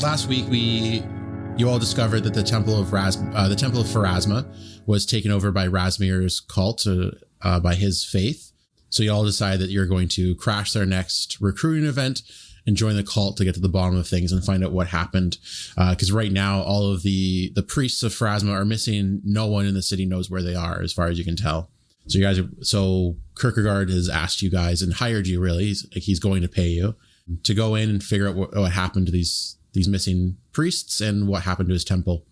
Last week, you all discovered that the Temple of Pharasma was taken over by Razmir's cult, by his faith. So you all decided that you're going to crash their next recruiting event and join the cult to get to the bottom of things and find out what happened. Because right now, all of the priests of Pharasma are missing. No one in the city knows where they are, as far as you can tell. So Kierkegaard has asked you guys and hired you, really. He's going to pay you to go in and figure out what happened to these missing priests and what happened to his temple.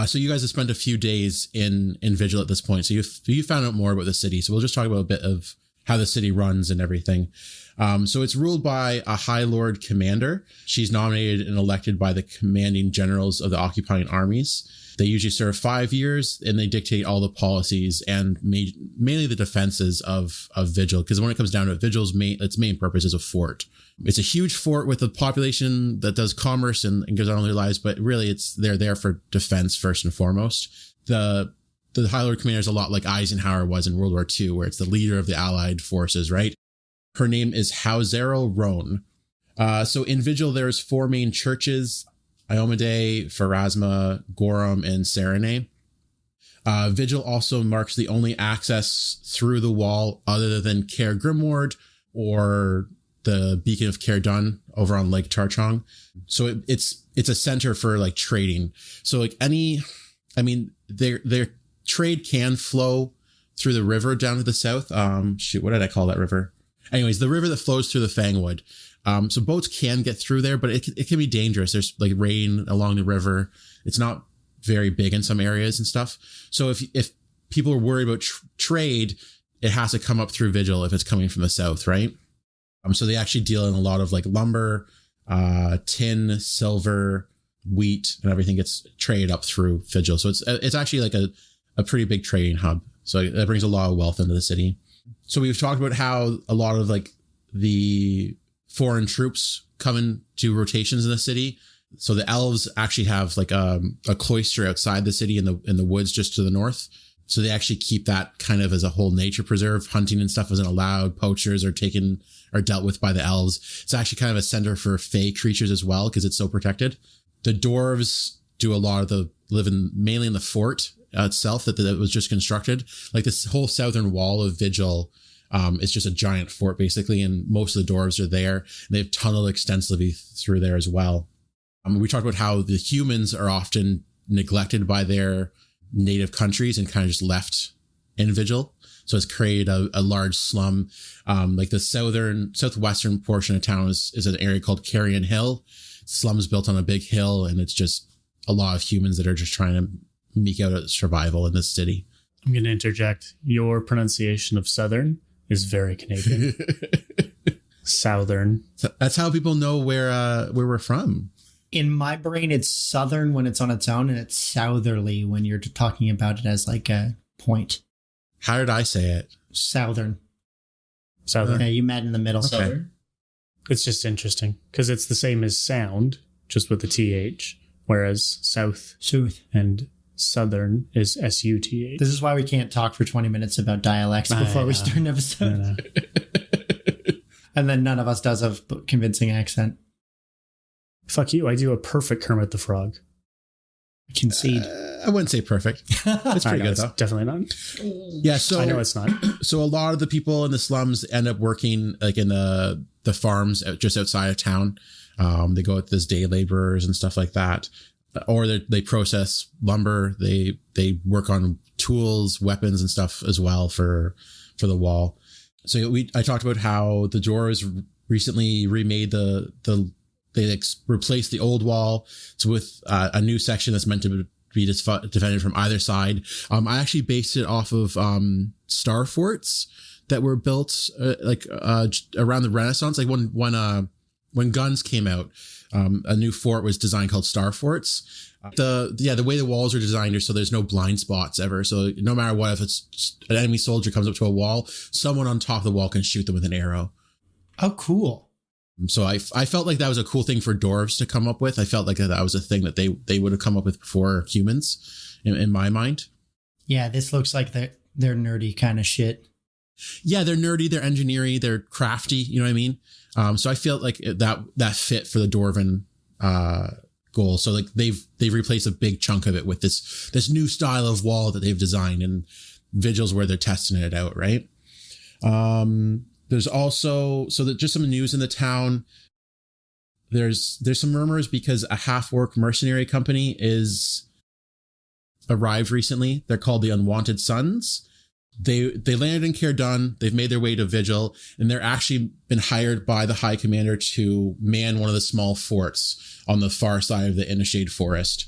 So you guys have spent a few days in Vigil at this point. So you found out more about the city. So we'll just talk about a bit of how the city runs and everything. So it's ruled by a High Lord Commander. She's nominated and elected by the commanding generals of the occupying armies. They usually serve 5 years, and they dictate all the policies and mainly the defenses of Vigil. Because when it comes down to it, Vigil's its main purpose is a fort. It's a huge fort with a population that does commerce and goes on their lives, but really they're there for defense first and foremost. The High Lord Commander is a lot like Eisenhower was in World War II, where it's the leader of the Allied forces, right? Her name is Hauzerl Roan. So in Vigil, there's 4 main churches: Iomade, Pharasma, Gorum, and Serene. Vigil also marks the only access through the wall other than Caer Grimward or the Beacon of Caer Dun over on Lake Tarchong. So it's a center for like trading. So like their trade can flow through the river down to the south. What did I call that river? Anyways, the river that flows through the Fangwood. So boats can get through there, but it can be dangerous. There's like rain along the river. It's not very big in some areas and stuff. So if people are worried about trade, it has to come up through Vigil if it's coming from the south, right? So they actually deal in a lot of like lumber, tin, silver, wheat, and everything gets traded up through Vigil. So it's actually like a pretty big trading hub. So that brings a lot of wealth into the city. So we've talked about how a lot of like the foreign troops come into rotations in the city. So the elves actually have like a cloister outside the city in the woods just to the north. So they actually keep that kind of as a whole nature preserve. Hunting and stuff isn't allowed. Poachers are dealt with by the elves. It's actually kind of a center for fey creatures as well because it's so protected. The dwarves do a lot of mainly in the fort itself that was just constructed. Like this whole southern wall of Vigil is just a giant fort basically, and most of the dwarves are there. And they've tunneled extensively through there as well. We talked about how the humans are often neglected by their native countries and kind of just left in Vigil. So it's created a large slum. Like the southwestern portion of town is an area called Carrion Hill. Slums built on a big hill, and it's just a lot of humans that are just trying to eke out a survival in this city. I'm going to interject. Your pronunciation of Southern is very Canadian. Southern. That's how people know where we're from. In my brain, it's Southern when it's on its own, and it's southerly when you're talking about it as like a point. How did I say it? Southern. Southern. Okay, you met in the middle. Okay. Southern. It's just interesting because it's the same as sound, just with the TH, whereas South and Southern is SUTH. This is why we can't talk for 20 minutes about dialects before we start an episode. And then none of us does a convincing accent. Fuck you, I do a perfect Kermit the Frog. I concede. I wouldn't say perfect. It's pretty good, though. Definitely not. Yeah, so I know it's not. So a lot of the people in the slums end up working like in the farms just outside of town. They go with this day laborers and stuff like that, or they process lumber. They work on tools, weapons, and stuff as well for the wall. So I talked about how the dwarves recently remade they replaced the old wall with a new section that's meant to be defended from either side. I actually based it off of star forts that were built around the Renaissance. Like when guns came out, a new fort was designed called star forts. The way the walls are designed are so there's no blind spots ever. So no matter what, if it's an enemy soldier comes up to a wall, someone on top of the wall can shoot them with an arrow. Oh, cool. So I felt like that was a cool thing for dwarves to come up with. I felt like that was a thing that they would have come up with before humans in my mind. Yeah, this looks like they're nerdy kind of shit. Yeah, they're nerdy, they're engineering, they're crafty, you know what I mean? So I feel like that fit for the dwarven goal. So like they've replaced a big chunk of it with this new style of wall that they've designed, and Vigil's where they're testing it out, right? There's also just some news in the town. There's some rumors because a half-orc mercenary company is arrived recently. They're called the Unwanted Sons. They landed in Caerdon. They've made their way to Vigil, and they're actually been hired by the High Commander to man one of the small forts on the far side of the Inishade Forest.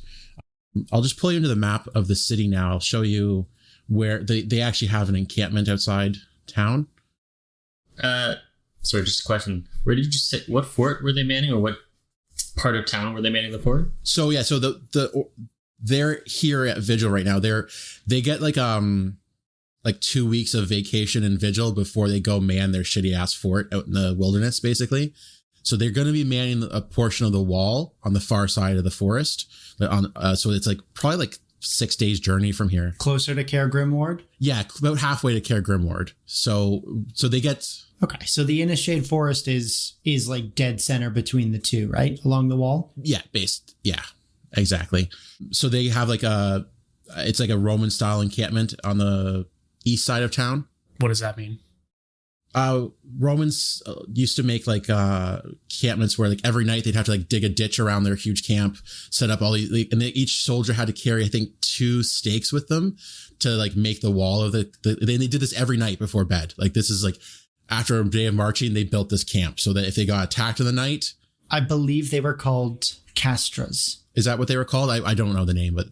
I'll just pull you into the map of the city now. I'll show you where they actually have an encampment outside town. Sorry, just a question. Where did you say, what fort were they manning, or what part of town were they manning the fort? So yeah, so they're here at Vigil right now. They get like 2 weeks of vacation in Vigil before they go man their shitty ass fort out in the wilderness, basically. So they're going to be manning a portion of the wall on the far side of the forest. So it's like probably like 6 days journey from here. Closer to Caer Grimward? Yeah, about halfway to Caer Grimward. So they get... Okay, so the Inishade Forest is like dead center between the two, right? Along the wall? Yeah, yeah, exactly. So they have it's like a Roman style encampment on the east side of town. What does that mean? Romans used to make like encampments where like every night they'd have to like dig a ditch around their huge camp, set up all these, and each soldier had to carry, I think, 2 stakes with them to like make the wall of they did this every night before bed. Like this is like after a day of marching, they built this camp so that if they got attacked in the night. I believe they were called castras. Is that what they were called? I don't know the name, but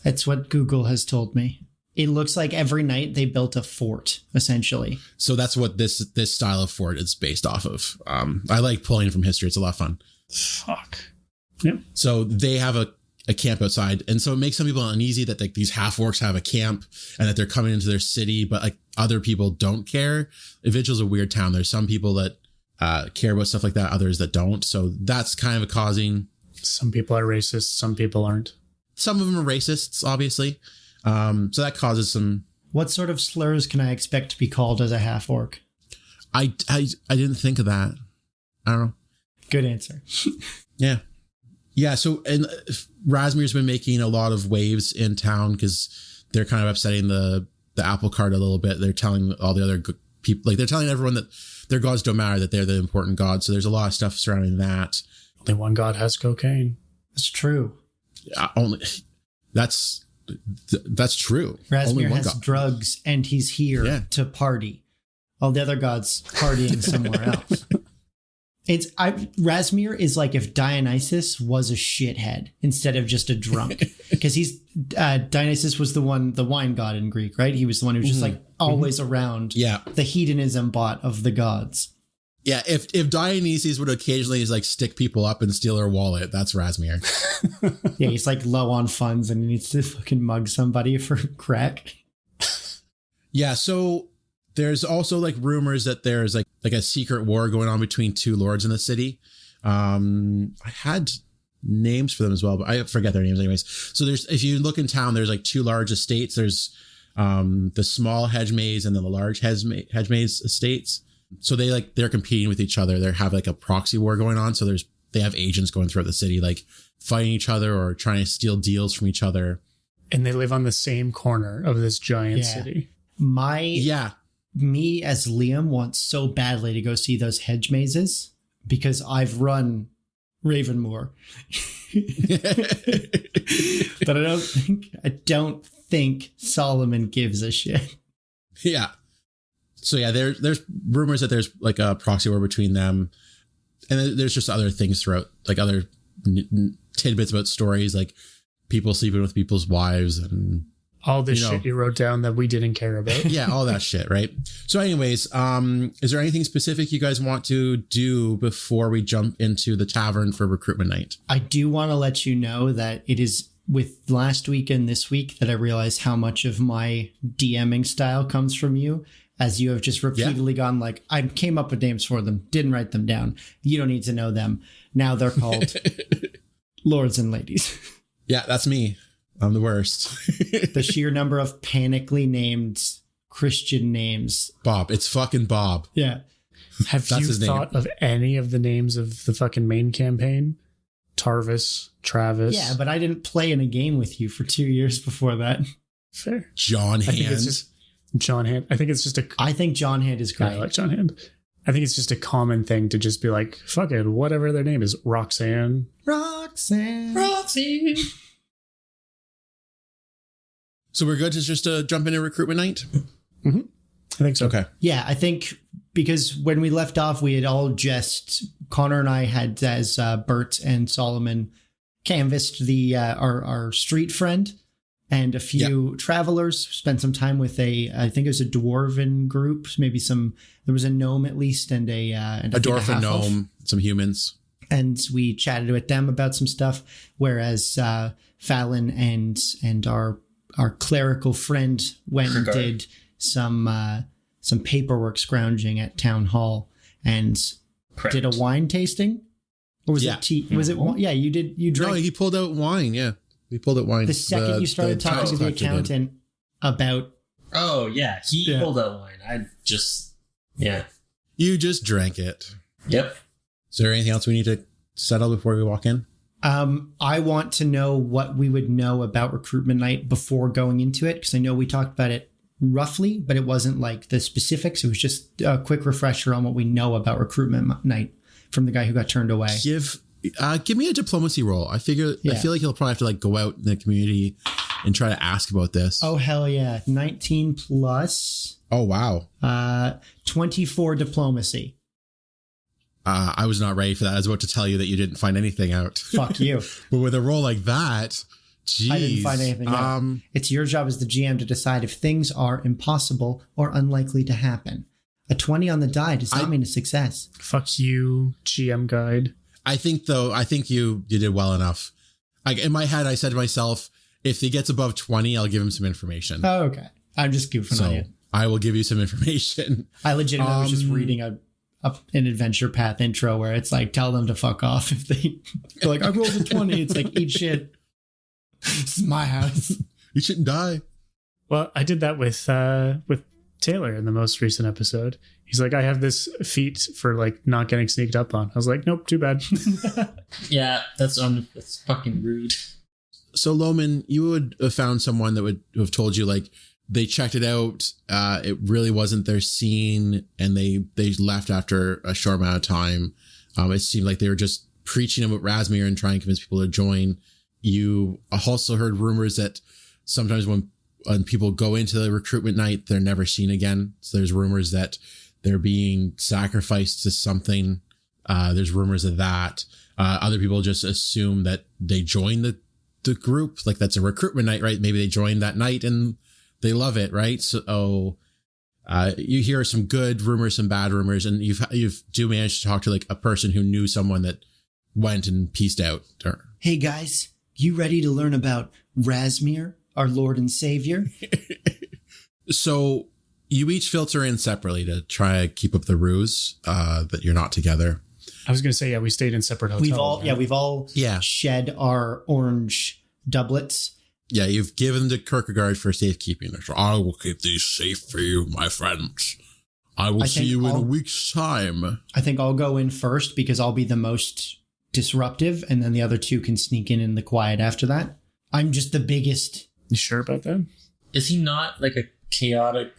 that's what Google has told me. It looks like every night they built a fort, essentially. So that's what this style of fort is based off of. I like pulling from history. It's a lot of fun. Fuck. Yep. So they have a camp outside. And so it makes some people uneasy that like these half-orcs have a camp and that they're coming into their city, but like other people don't care. Vigil's a weird town. There's some people that care about stuff like that, others that don't. So that's kind of causing... Some people are racist, some people aren't. Some of them are racists, obviously. So that causes some... What sort of slurs can I expect to be called as a half-orc? I didn't think of that. I don't know. Good answer. Yeah. Yeah, so and Razmir's been making a lot of waves in town because they're kind of upsetting the apple cart a little bit. They're telling all the other people, like they're telling everyone that their gods don't matter, that they're the important gods. So there's a lot of stuff surrounding that. Only one god has cocaine. That's true. That's true. Razmir has drugs and he's here to party. All the other gods partying somewhere else. Razmir is like if Dionysus was a shithead instead of just a drunk, because Dionysus was the wine god in Greek, right? He was the one who was just like always around. Yeah, the hedonism bot of the gods. Yeah, if Dionysus would occasionally like stick people up and steal their wallet, that's Razmir. Yeah, he's like low on funds and he needs to fucking mug somebody for crack. Yeah, so there's also like rumors that there's like a secret war going on between 2 lords in the city. I had names for them as well, but I forget their names anyways. So if you look in town, there's like 2 large estates. There's the small hedge maze and then the large hedge maze estates. So they're competing with each other. They have like a proxy war going on. So they have agents going throughout the city, like fighting each other or trying to steal deals from each other. And they live on the same corner of this giant city. Me as Liam wants so badly to go see those hedge mazes because I've run Ravenmoor. But I don't think Solomon gives a shit. Yeah. So yeah, there's rumors that there's like a proxy war between them, and there's just other things throughout, like other tidbits about stories, like people sleeping with people's wives and all this shit you wrote down that we didn't care about. Yeah, all that shit, right? So anyways, is there anything specific you guys want to do before we jump into the tavern for recruitment night? I do want to let you know that it is with last week and this week that I realized how much of my DMing style comes from you, as you have just repeatedly gone like, I came up with names for them, didn't write them down. You don't need to know them. Now they're called lords and ladies. Yeah, that's me. I'm the worst. The sheer number of panically named Christian names. Bob. It's fucking Bob. Yeah. Have you thought of any of the names of the fucking main campaign? Travis. Yeah, but I didn't play in a game with you for 2 years before that. Fair. John I think it's Hand. just John Hand. I think it's just I think John Hand is Yeah, great. I like John Hand. I think it's just a common thing to just be like, fuck it, whatever their name is. Roxanne. Roxy. So we're good to just jump into recruitment night? I think so. Okay. Yeah, I think because when we left off, we had all just Connor and I had as Bert and Solomon canvassed the our street friend and a few travelers. Spent some time with I think it was a dwarven group, maybe there was a gnome at least, and a dwarf and half-elf. gnome, some humans. And we chatted with them about some stuff. Whereas Fallon and our clerical friend went and did some paperwork scrounging at town hall and did a wine tasting. Or was it tea? Was it? Yeah, you did. You drank. No, he pulled out wine. Yeah, he pulled out wine. The second you started talking to the accountant about. Oh, yeah. He pulled out wine. I just... Yeah. You just drank it. Yep. Is there anything else we need to settle before we walk in? I want to know what we would know about recruitment night before going into it, because I know we talked about it roughly, but it wasn't like the specifics. It was just a quick refresher on what we know about recruitment night from the guy who got turned away. Give me a diplomacy roll. I feel like he'll probably have to like go out in the community and try to ask about this. Oh, hell yeah. 19 plus. Oh, wow. 24 diplomacy. I was not ready for that. I was about to tell you that you didn't find anything out. Fuck you. But with a roll like that, geez. I didn't find anything out. It's your job as the GM to decide if things are impossible or unlikely to happen. A 20 on the die does not mean a success. Fuck you, GM guide. I think you did well enough. Like in my head, I said to myself, if he gets above 20, I'll give him some information. Oh, okay. I'm just goofing on you. I will give you some information. I legitimately was just reading an adventure path intro where it's like, tell them to fuck off if they're like, I rolled a 20. It's like, eat shit. This is my house. You shouldn't die. Well, I did that with Taylor in the most recent episode. He's like, I have this feat for like not getting sneaked up on. I was like, nope, too bad. Yeah, that's fucking rude. So Loman, you would have found someone that would have told you like they checked it out. It really wasn't their scene, and they left after a short amount of time. It seemed like they were just preaching about Razmiran and trying to convince people to join. You also heard rumors that sometimes when people go into the recruitment night, they're never seen again. So there's rumors that they're being sacrificed to something. There's rumors of that. Other people just assume that they join the group. Like that's a recruitment night, right? Maybe they joined that night and they love it, right? So you hear some good rumors, some bad rumors, and you've managed to talk to like a person who knew someone that went and pieced out. Hey guys, you ready to learn about Razmir, our Lord and Savior? So you each filter in separately to try to keep up the ruse that you're not together. I was going to say, yeah, we stayed in separate hotels. We've all shed our orange doublets. Yeah, you've given to Kierkegaard for safekeeping. I will keep these safe for you, my friends. I will see you in a week's time. I think I'll go in first because I'll be the most disruptive, and then the other two can sneak in the quiet after that. I'm just the biggest. You sure about that? Is he not like a chaotic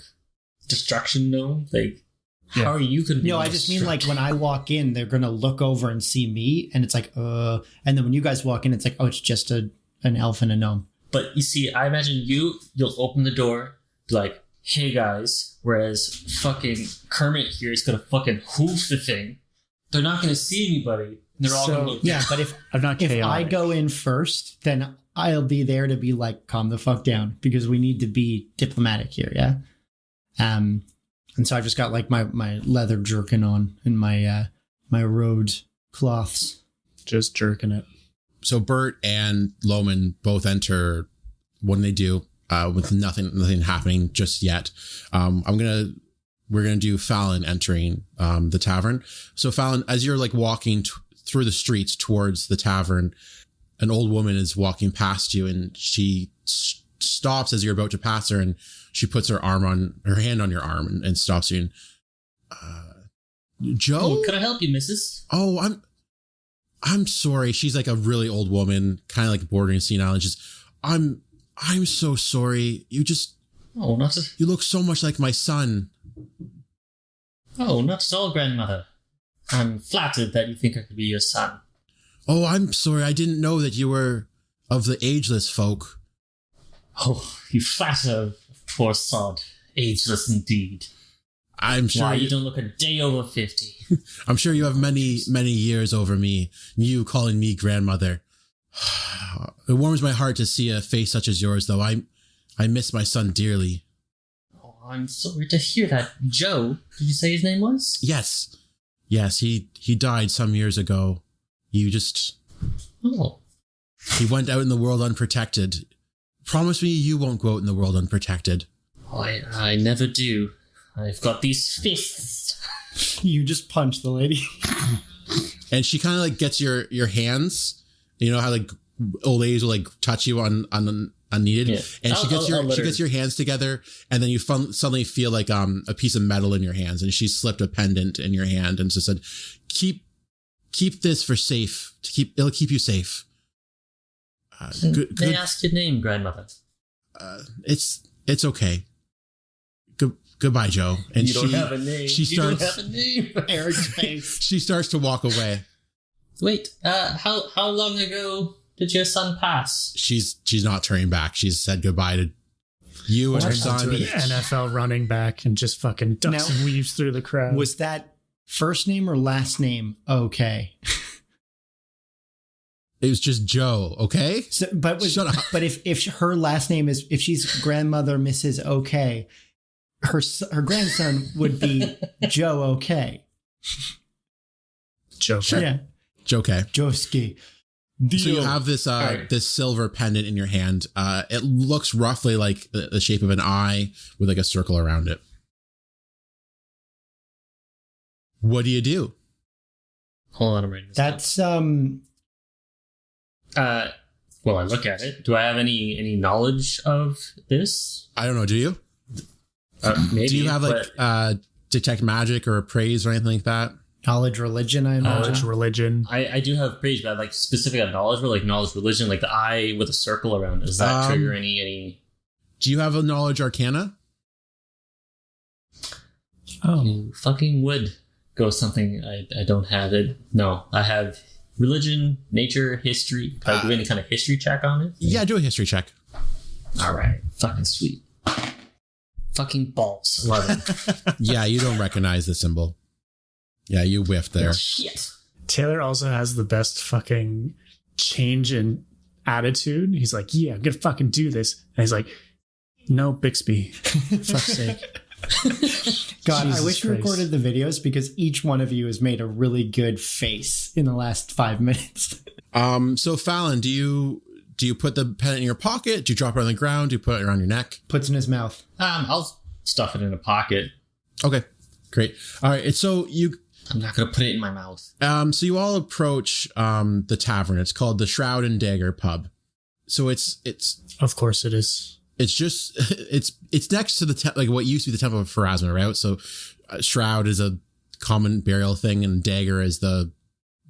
destruction gnome? Like, how are you going to be? No, I just mean like when I walk in, they're going to look over and see me, and it's like, and then when you guys walk in, it's like, oh, it's just an elf and a gnome. But you see, I imagine you'll open the door, be like, hey guys, whereas fucking Kermit here is going to fucking hoof the thing. They're not going to see anybody. They're all going to look. Yeah, but if I go in first, then I'll be there to be like, calm the fuck down, because we need to be diplomatic here, yeah? And so I just got like my leather jerkin on and my road cloths. Just jerking it. So Bert and Loman both enter. What do? With nothing happening just yet. We're gonna do Fallon entering the tavern. So Fallon, as you're like walking through the streets towards the tavern, an old woman is walking past you, and she stops as you're about to pass her, and she puts her hand on your arm and stops you. And Joe, can I help you, Mrs.? Oh, I'm sorry. She's like a really old woman, kind of like bordering senile, and just, I'm so sorry. You just, you look so much like my son. Oh, not at all, grandmother. I'm flattered that you think I could be your son. Oh, I'm sorry. I didn't know that you were of the ageless folk. Oh, you flatter, poor sod. Ageless indeed. I'm sure. Why, you don't look a day over 50. I'm sure you have many, many years over me. You calling me grandmother. It warms my heart to see a face such as yours, though. I miss my son dearly. Oh, I'm sorry to hear that. Joe, did you say his name was? Yes. Yes, he died some years ago. You just... Oh. He went out in the world unprotected. Promise me you won't go out in the world unprotected. Oh, I never do. I've got these fists. You just punch the lady. And she kind of like gets your hands. You know how like old ladies will like touch you on unneeded, yeah. And she gets your hands together, and then you suddenly feel like a piece of metal in your hands, and she slipped a pendant in your hand and just said, "Keep this for safe. It'll keep you safe." May I ask your name, grandmother? It's okay. Goodbye, Joe. And you don't have a name. Don't have a name. Eric's face. She starts to walk away. Wait, how long ago did your son pass? She's not turning back. She's said goodbye to you and her son. To an NFL running back and just fucking ducks and weaves through the crowd. Was that first name or last name okay? It was just Joe, okay? Shut up. But if her last name is, if she's grandmother Mrs. Okay, her grandson would be Joe Okay. Joe. Sure. Yeah. Okay. Joski. So you have this this silver pendant in your hand. It looks roughly like the shape of an eye with like a circle around it. What do you do? Hold on, I'm writing this That's well, I look at it. Do I have any knowledge of this? I don't know. Do you? Maybe. Do you have like detect magic or appraise or anything like that? knowledge religion, I imagine. Knowledge religion. I do have praise, but like specific on knowledge, but like knowledge religion, like the eye with a circle around. Does that trigger any? Do you have a knowledge arcana? Oh, You fucking would go something I don't have it. No, I have religion, nature, history. Can I do any kind of history check on it? Yeah, do a history check. All right, fucking sweet. Fucking balls. 11. Yeah, you don't recognize the symbol. Yeah, you whiffed there. Shit. Taylor also has the best fucking change in attitude. He's like, yeah, I'm gonna fucking do this. And he's like, no, Bixby. Fuck's sake. God, Jesus I wish we Christ. recorded the videos because each one of you has made a really good face in the last 5 minutes. So Fallon, do you put the pen in your pocket? Do you drop it on the ground? Do you put it around your neck? Puts in his mouth. I'll stuff it in a pocket. Okay, great. All right, so I'm not gonna put it in my mouth. so you all approach the tavern. It's called the Shroud and Dagger pub. So it's Of course it is. it's just it's next to the like what used to be the Temple of Pharasma, right? So Shroud is a common burial thing, and Dagger is the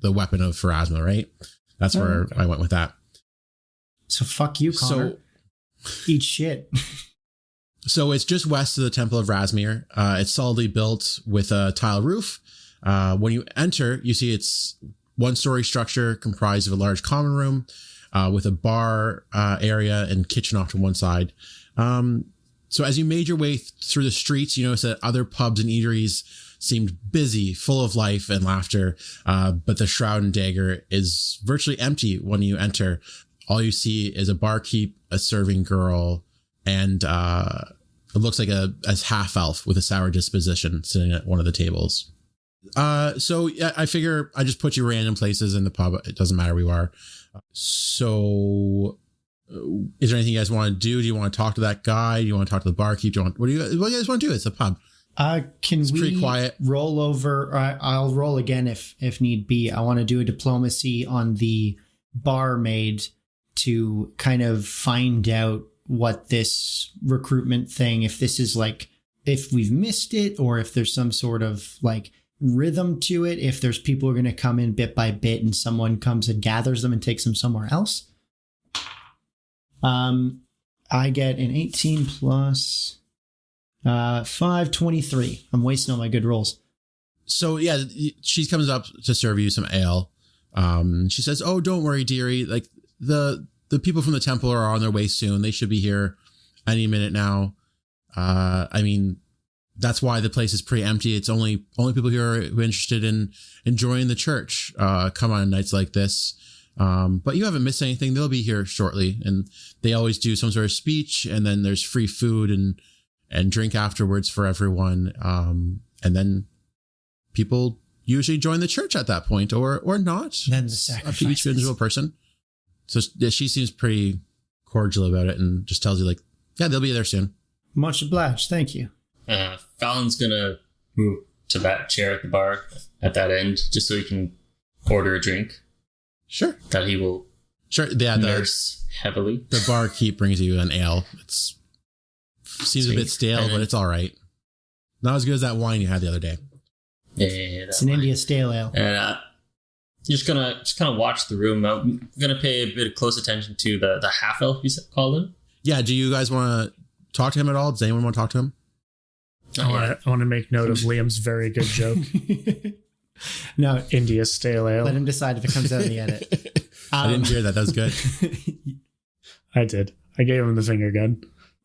weapon of Pharasma, right? That's where okay. I went with that. So fuck you, Connor. Eat shit. So it's just west of the Temple of Razmir. It's solidly built with a tile roof. When you enter, you see it's one-story structure comprised of a large common room with a bar area and kitchen off to one side. So as you made your way through the streets, you notice that other pubs and eateries seemed busy, full of life and laughter. But the Shroud and Dagger is virtually empty when you enter. All you see is a barkeep, a serving girl, and it looks like a half elf with a sour disposition sitting at one of the tables. So yeah, I figure I just put you random places in the pub. It doesn't matter where you are. So is there anything you guys want to do? Do you want to talk to that guy? Do you want to talk to the barkeep? What do you guys want to do? It's a pub. Can It's we pretty quiet. roll over? I'll roll again if need be. I want to do a diplomacy on the barmaid to kind of find out what this recruitment thing, if this is like, if we've missed it or if there's some sort of like rhythm to it if there's people who are going to come in bit by bit and someone comes and gathers them and takes them somewhere else. I get an 18 plus 5, 23. I'm wasting all my good rolls. So yeah, she comes up to serve you some ale. She says, "Oh, don't worry, dearie. Like the people from the temple are on their way soon. They should be here any minute now. I mean, that's why the place is pretty empty. It's only people here who are interested in enjoying the church come on nights like this. But you haven't missed anything. They'll be here shortly, and they always do some sort of speech, and then there's free food and drink afterwards for everyone. And then people usually join the church at that point, or not. Then the It's up to sacrifices. each individual person. So she seems pretty cordial about it and just tells you like, yeah, they'll be there soon. Much obliged. Thank you. Fallon's gonna move to that chair at the bar at that end just so he can order a drink Sure. that he will Sure. Yeah, nurse heavily. the barkeep brings you an ale. Seems a bit Sweet. stale, And but it's all right. Not as good as that wine you had the other day. Yeah, It's an India stale ale. And just kind of watch the room. I'm gonna pay a bit of close attention to the half elf you called him. Yeah. Do you guys want to talk to him at all? Does anyone want to talk to him? I want to make note of Liam's very good joke. No, India stale ale. let him decide if it comes out in the edit. I didn't hear that. That was good. I did. I gave him the finger gun.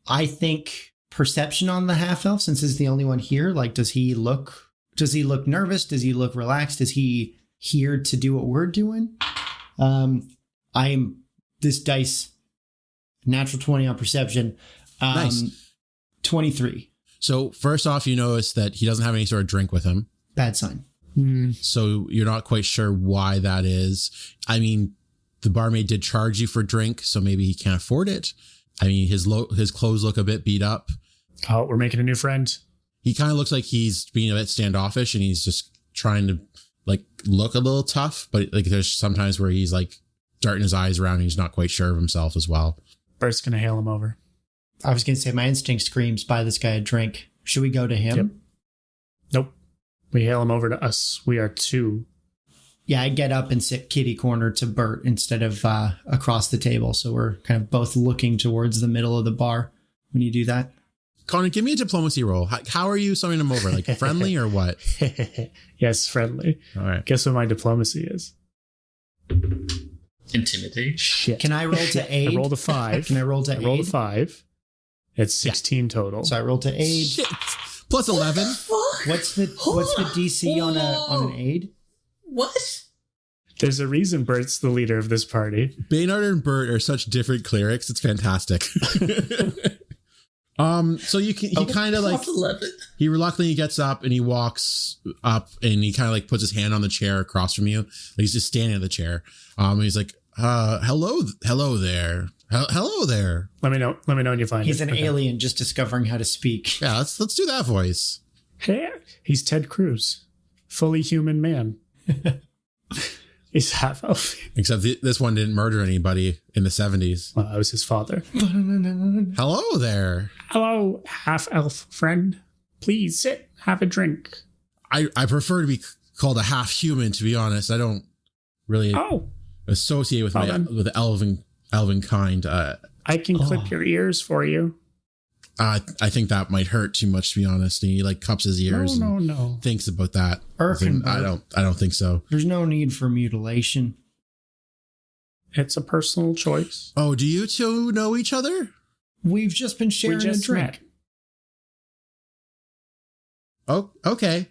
I think perception on the half elf, since he's the only one here. Like, does he look nervous? Does he look relaxed? Is he here to do what we're doing? I'm this dice natural 20 on perception. Nice. 23. So first off, you notice that he doesn't have any sort of drink with him. Bad sign. So you're not quite sure why that is. I mean, the barmaid did charge you for drink, so maybe he can't afford it. I mean, his clothes look a bit beat up. Oh, we're making a new friend. He kind of looks like he's being a bit standoffish and he's just trying to like look a little tough. But like there's sometimes where he's like darting his eyes around and he's not quite sure of himself as well. Bert's going to hail him over. I was going to say my instinct screams, buy this guy a drink. Should we go to him? Yep. Nope. We hail him over to us. We are two. Yeah, I get up and sit kitty corner to Bert instead of across the table. So we're kind of both looking towards the middle of the bar when you do that. Connor, give me a diplomacy roll. How are you summoning him over? Like friendly or what? Yes, friendly. All right. Guess what my diplomacy is? Intimidate. Shit. Can I roll to aid? I rolled a 5. Can I roll to I aid? rolled a 5. It's 16 total. So I rolled to aid. Shit. Plus 11. What's the DC on an aid? What? There's a reason Bert's the leader of this party. Baynard and Bert are such different clerics. It's fantastic. So he kind of like, Plus 11. he reluctantly gets up and he walks up and he kind of like puts his hand on the chair across from you. Like he's just standing at the chair. And he's like, hello there. Hello there. Let me know when you find He's it. an alien just discovering how to speak. Yeah, let's do that voice. Hey, he's Ted Cruz, fully human man. He's half elf. Except this one didn't murder anybody in the 70s. Well, I was his father. Hello there. Hello, half elf friend. Please sit, have a drink. I prefer to be called a half human, to be honest. I don't really associate with with the elven kind. I can clip your ears for you. I think that might hurt too much, to be honest. And he like cups his ears No. thinks about that. Erkenberg. I don't think so. There's no need for mutilation. It's a personal choice. Oh, do you two know each other? We've just been sharing We just a drink. met. Oh, okay.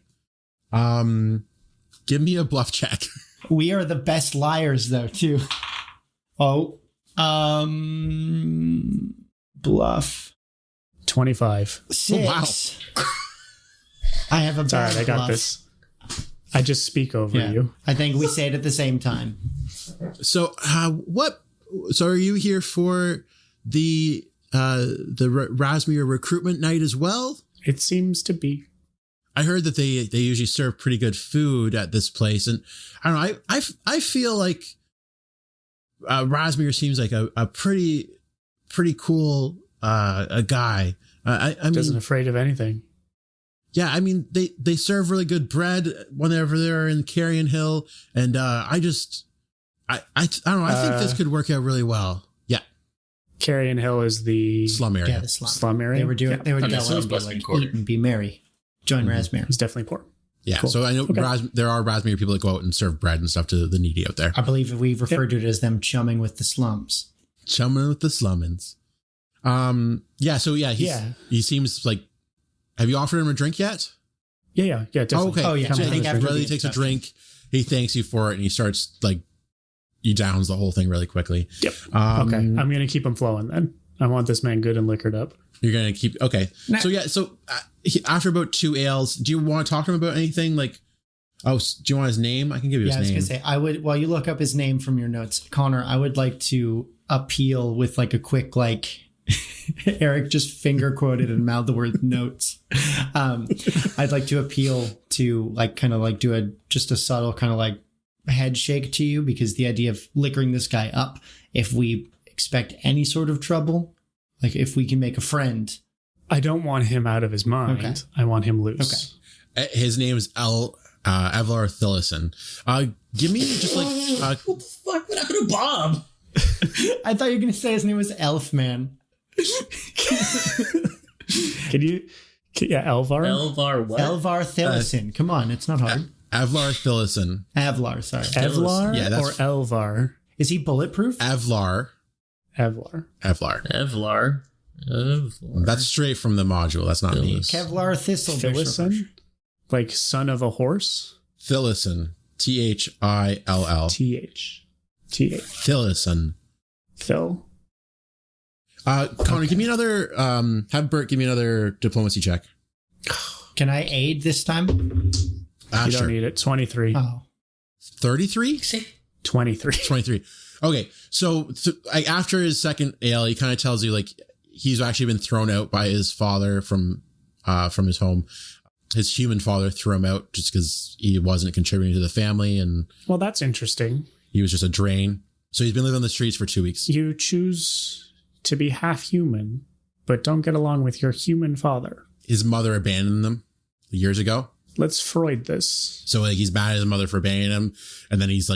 Give me a bluff check. We are the best liars, though, too. Oh, bluff 25. 6. I have a It's all bad right, I got bluff. this. I just speak over Yeah. you. I think we say it at the same time. So, what? So, are you here for the Razmiran Recruitment Night as well? It seems to be. I heard that they usually serve pretty good food at this place, and I don't know. I feel like Razmir seems like a pretty cool a guy. I mean, Isn't afraid of anything. Yeah, I mean, they serve really good bread whenever they're in Carrion Hill. And I don't know. I think this could work out really well. Yeah. Carrion Hill is the slum area. Yeah, the slum. Slum area. They would go so and is be Western like, Quarter. eat and be merry. Join Razmiran. He's definitely poor. Yeah, Cool. so I know Okay. there are Razmir people that go out and serve bread and stuff to the needy out there. I believe we've referred to it as them chumming with the slums. Chumming with the slummins. He seems like. Have you offered him a drink yet? Yeah, definitely. Okay. Oh, yeah. So I think after really the takes a introduction. drink. He thanks you for it, and he starts he downs the whole thing really quickly. Yep. Okay, I'm going to keep him flowing then. I want this man good and liquored up. You're gonna keep okay. Nah. So after about 2 ales, do you want to talk to him about anything? Do you want his name? I can give you Yeah, I was his gonna name. say I would. While you look up his name from your notes, Connor, I would like to appeal with a quick Eric just finger quoted and mouthed the word notes. I'd like to appeal to do just a subtle kind of head shake to you, because the idea of liquoring this guy up, if we expect any sort of trouble, if we can make a friend. I don't want him out of his mind. Okay. I want him loose. Okay. His name is Evlar Thillison. Give me just What the fuck? What happened to Bob? I thought you were gonna say his name was Elfman. Can you? Elvar? Elvar what? Elvar Thillison. Come on, it's not hard. Evlar Thillison. Avlar, sorry. Evlar Yeah, or Elvar? Is he bulletproof? Evlar. Evlar. Evlar. That's straight from the module. That's not me. Kevlar Thistle. Phillison? Like son of a horse? Thillison. THILL. TH. Thillison. Phil. Connor, give me another. Have Bert give me another diplomacy check. Can I aid this time? You Sure. don't need it. 23. Oh. 33? 23. 23. Okay, so after his second ale, he kind of tells you he's actually been thrown out by his father from his home. His human father threw him out just because he wasn't contributing to the family, and Well, that's interesting. he was just a drain. So he's been living on the streets for 2 weeks. You choose to be half human, but don't get along with your human father. His mother abandoned him years ago. Let's Freud this. So he's mad at his mother for abandoning him, and then he's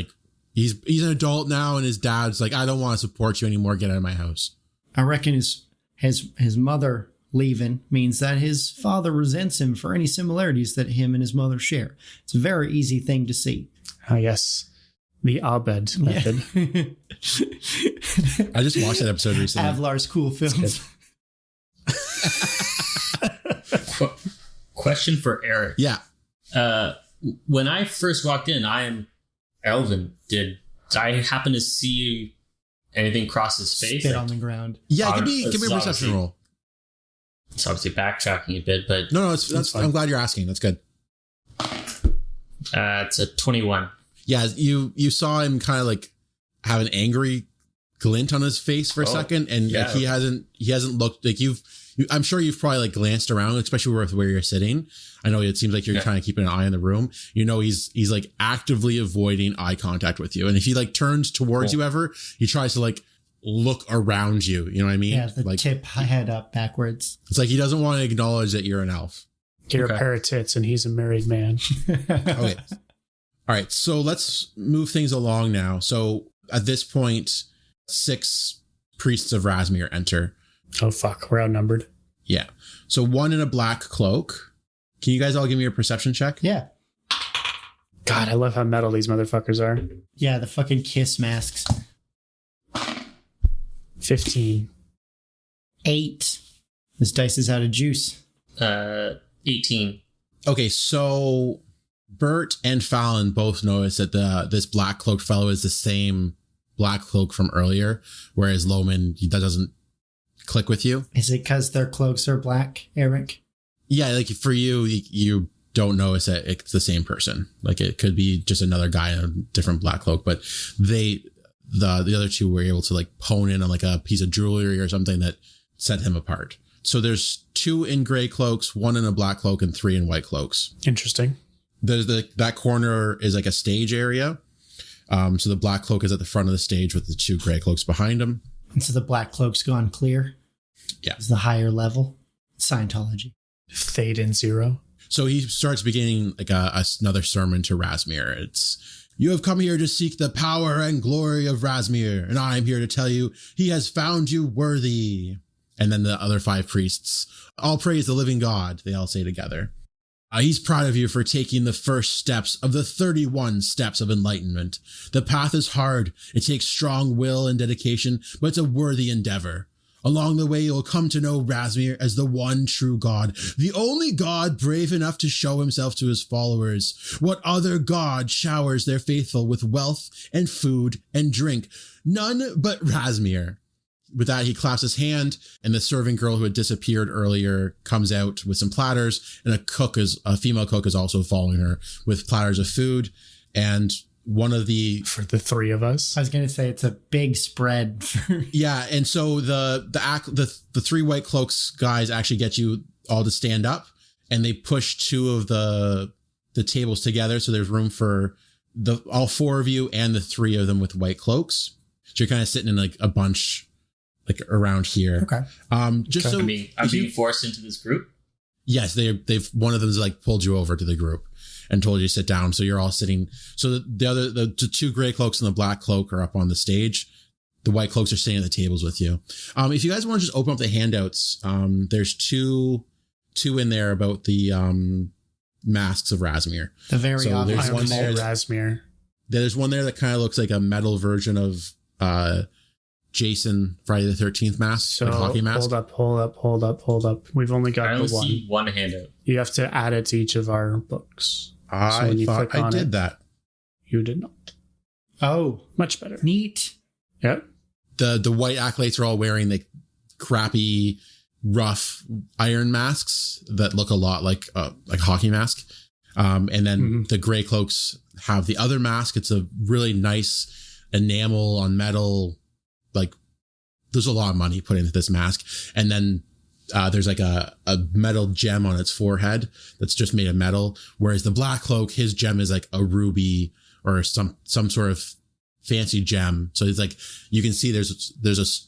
he's an adult now, and his dad's like, I don't want to support you anymore. Get out of my house. I reckon his mother leaving means that his father resents him for any similarities that him and his mother share. It's a very easy thing to see. Ah, yes. The Abed method. I just watched that episode recently. Avlar's cool films. Question for Eric. Yeah. When I first walked in, I am Elvin. Did I happen to see anything cross his face? Spit on the ground. Yeah, give me a It's perception obviously- roll. It's obviously backtracking a bit, but No, that's fine. I'm glad you're asking. That's good. it's a 21. Yeah, you saw him kind of have an angry glint on his face for a second, and yeah. he hasn't looked I'm sure you've probably glanced around, especially with where you're sitting. I know it seems like you're trying to keep an eye on the room. He's actively avoiding eye contact with you, and if he turns towards you ever, he tries to look around you. You know what I mean? Yeah, the tip head up backwards. It's he doesn't want to acknowledge that you're an elf. You're a pair of tits and he's a married man. Okay. All right. So let's move things along now. So at this point, 6 priests of Razmir enter. Oh, fuck. We're outnumbered. Yeah. So one in a black cloak. Can you guys all give me a perception check? Yeah. God, I love how metal these motherfuckers are. Yeah, the fucking kiss masks. 15. 8. This dice is out of juice. 18. Okay. So Bert and Fallon both notice that this black cloaked fellow is the same black cloak from earlier, whereas Loman, that doesn't click with you. Is it because their cloaks are black, Eric? Yeah, for you don't notice that it's the same person. It could be just another guy in a different black cloak, but the other two were able to hone in on a piece of jewelry or something that set him apart. So there's 2 in gray cloaks, 1 in a black cloak, and 3 in white cloaks. Interesting. There's that corner is a stage area. So the black cloak is at the front of the stage with the 2 gray cloaks behind him. And so the black cloak's gone clear? Yeah. It's the higher level? Scientology. Fade in 0. So he starts beginning like another sermon to Razmir. It's, "You have come here to seek the power and glory of Razmir, and I am here to tell you he has found you worthy." And then the other 5 priests, "All praise the living God," they all say together. He's proud of you for taking the first steps of the 31 steps of enlightenment. The path is hard. It takes strong will and dedication, but it's a worthy endeavor. Along the way, you'll come to know Razmir as the one true God, the only God brave enough to show himself to his followers. What other God showers their faithful with wealth and food and drink? None but Razmir. With that, he claps his hand, and the serving girl who had disappeared earlier comes out with some platters, and a female cook is also following her with platters of food. And one of the... For the 3 of us. I was going to say it's a big spread. Yeah, and so the 3 white cloaks guys actually get you all to stand up, and they push 2 of the tables together, so there's room for all 4 of you and the 3 of them with white cloaks. So you're kind of sitting in like a bunch like around here. Okay. Just so I'm being forced into this group. Yes, they've one of them's like pulled you over to the group and told you to sit down. So you're all sitting. So the 2 gray cloaks and the black cloak are up on the stage. The white cloaks are sitting at the tables with you. If you guys want to just open up the handouts, there's two in there about the masks of Razmir. The very obvious one there. Razmir. There's one there that kind of looks like a metal version of Jason Friday the 13th mask, So like hockey mask. hold up. We've only got I the only one. see one handout. You have to add it to each of our books. I when you thought click I on did it- that. You did not. Oh, Much better. neat. Yeah. The white acolytes are all wearing like crappy, rough iron masks that look a lot like hockey mask. And then the gray cloaks have the other mask. It's a really nice enamel on metal. Like there's a lot of money put into this mask. And then there's like a metal gem on its forehead that's just made of metal. Whereas the black cloak, his gem is like a ruby or some sort of fancy gem. So it's like, you can see there's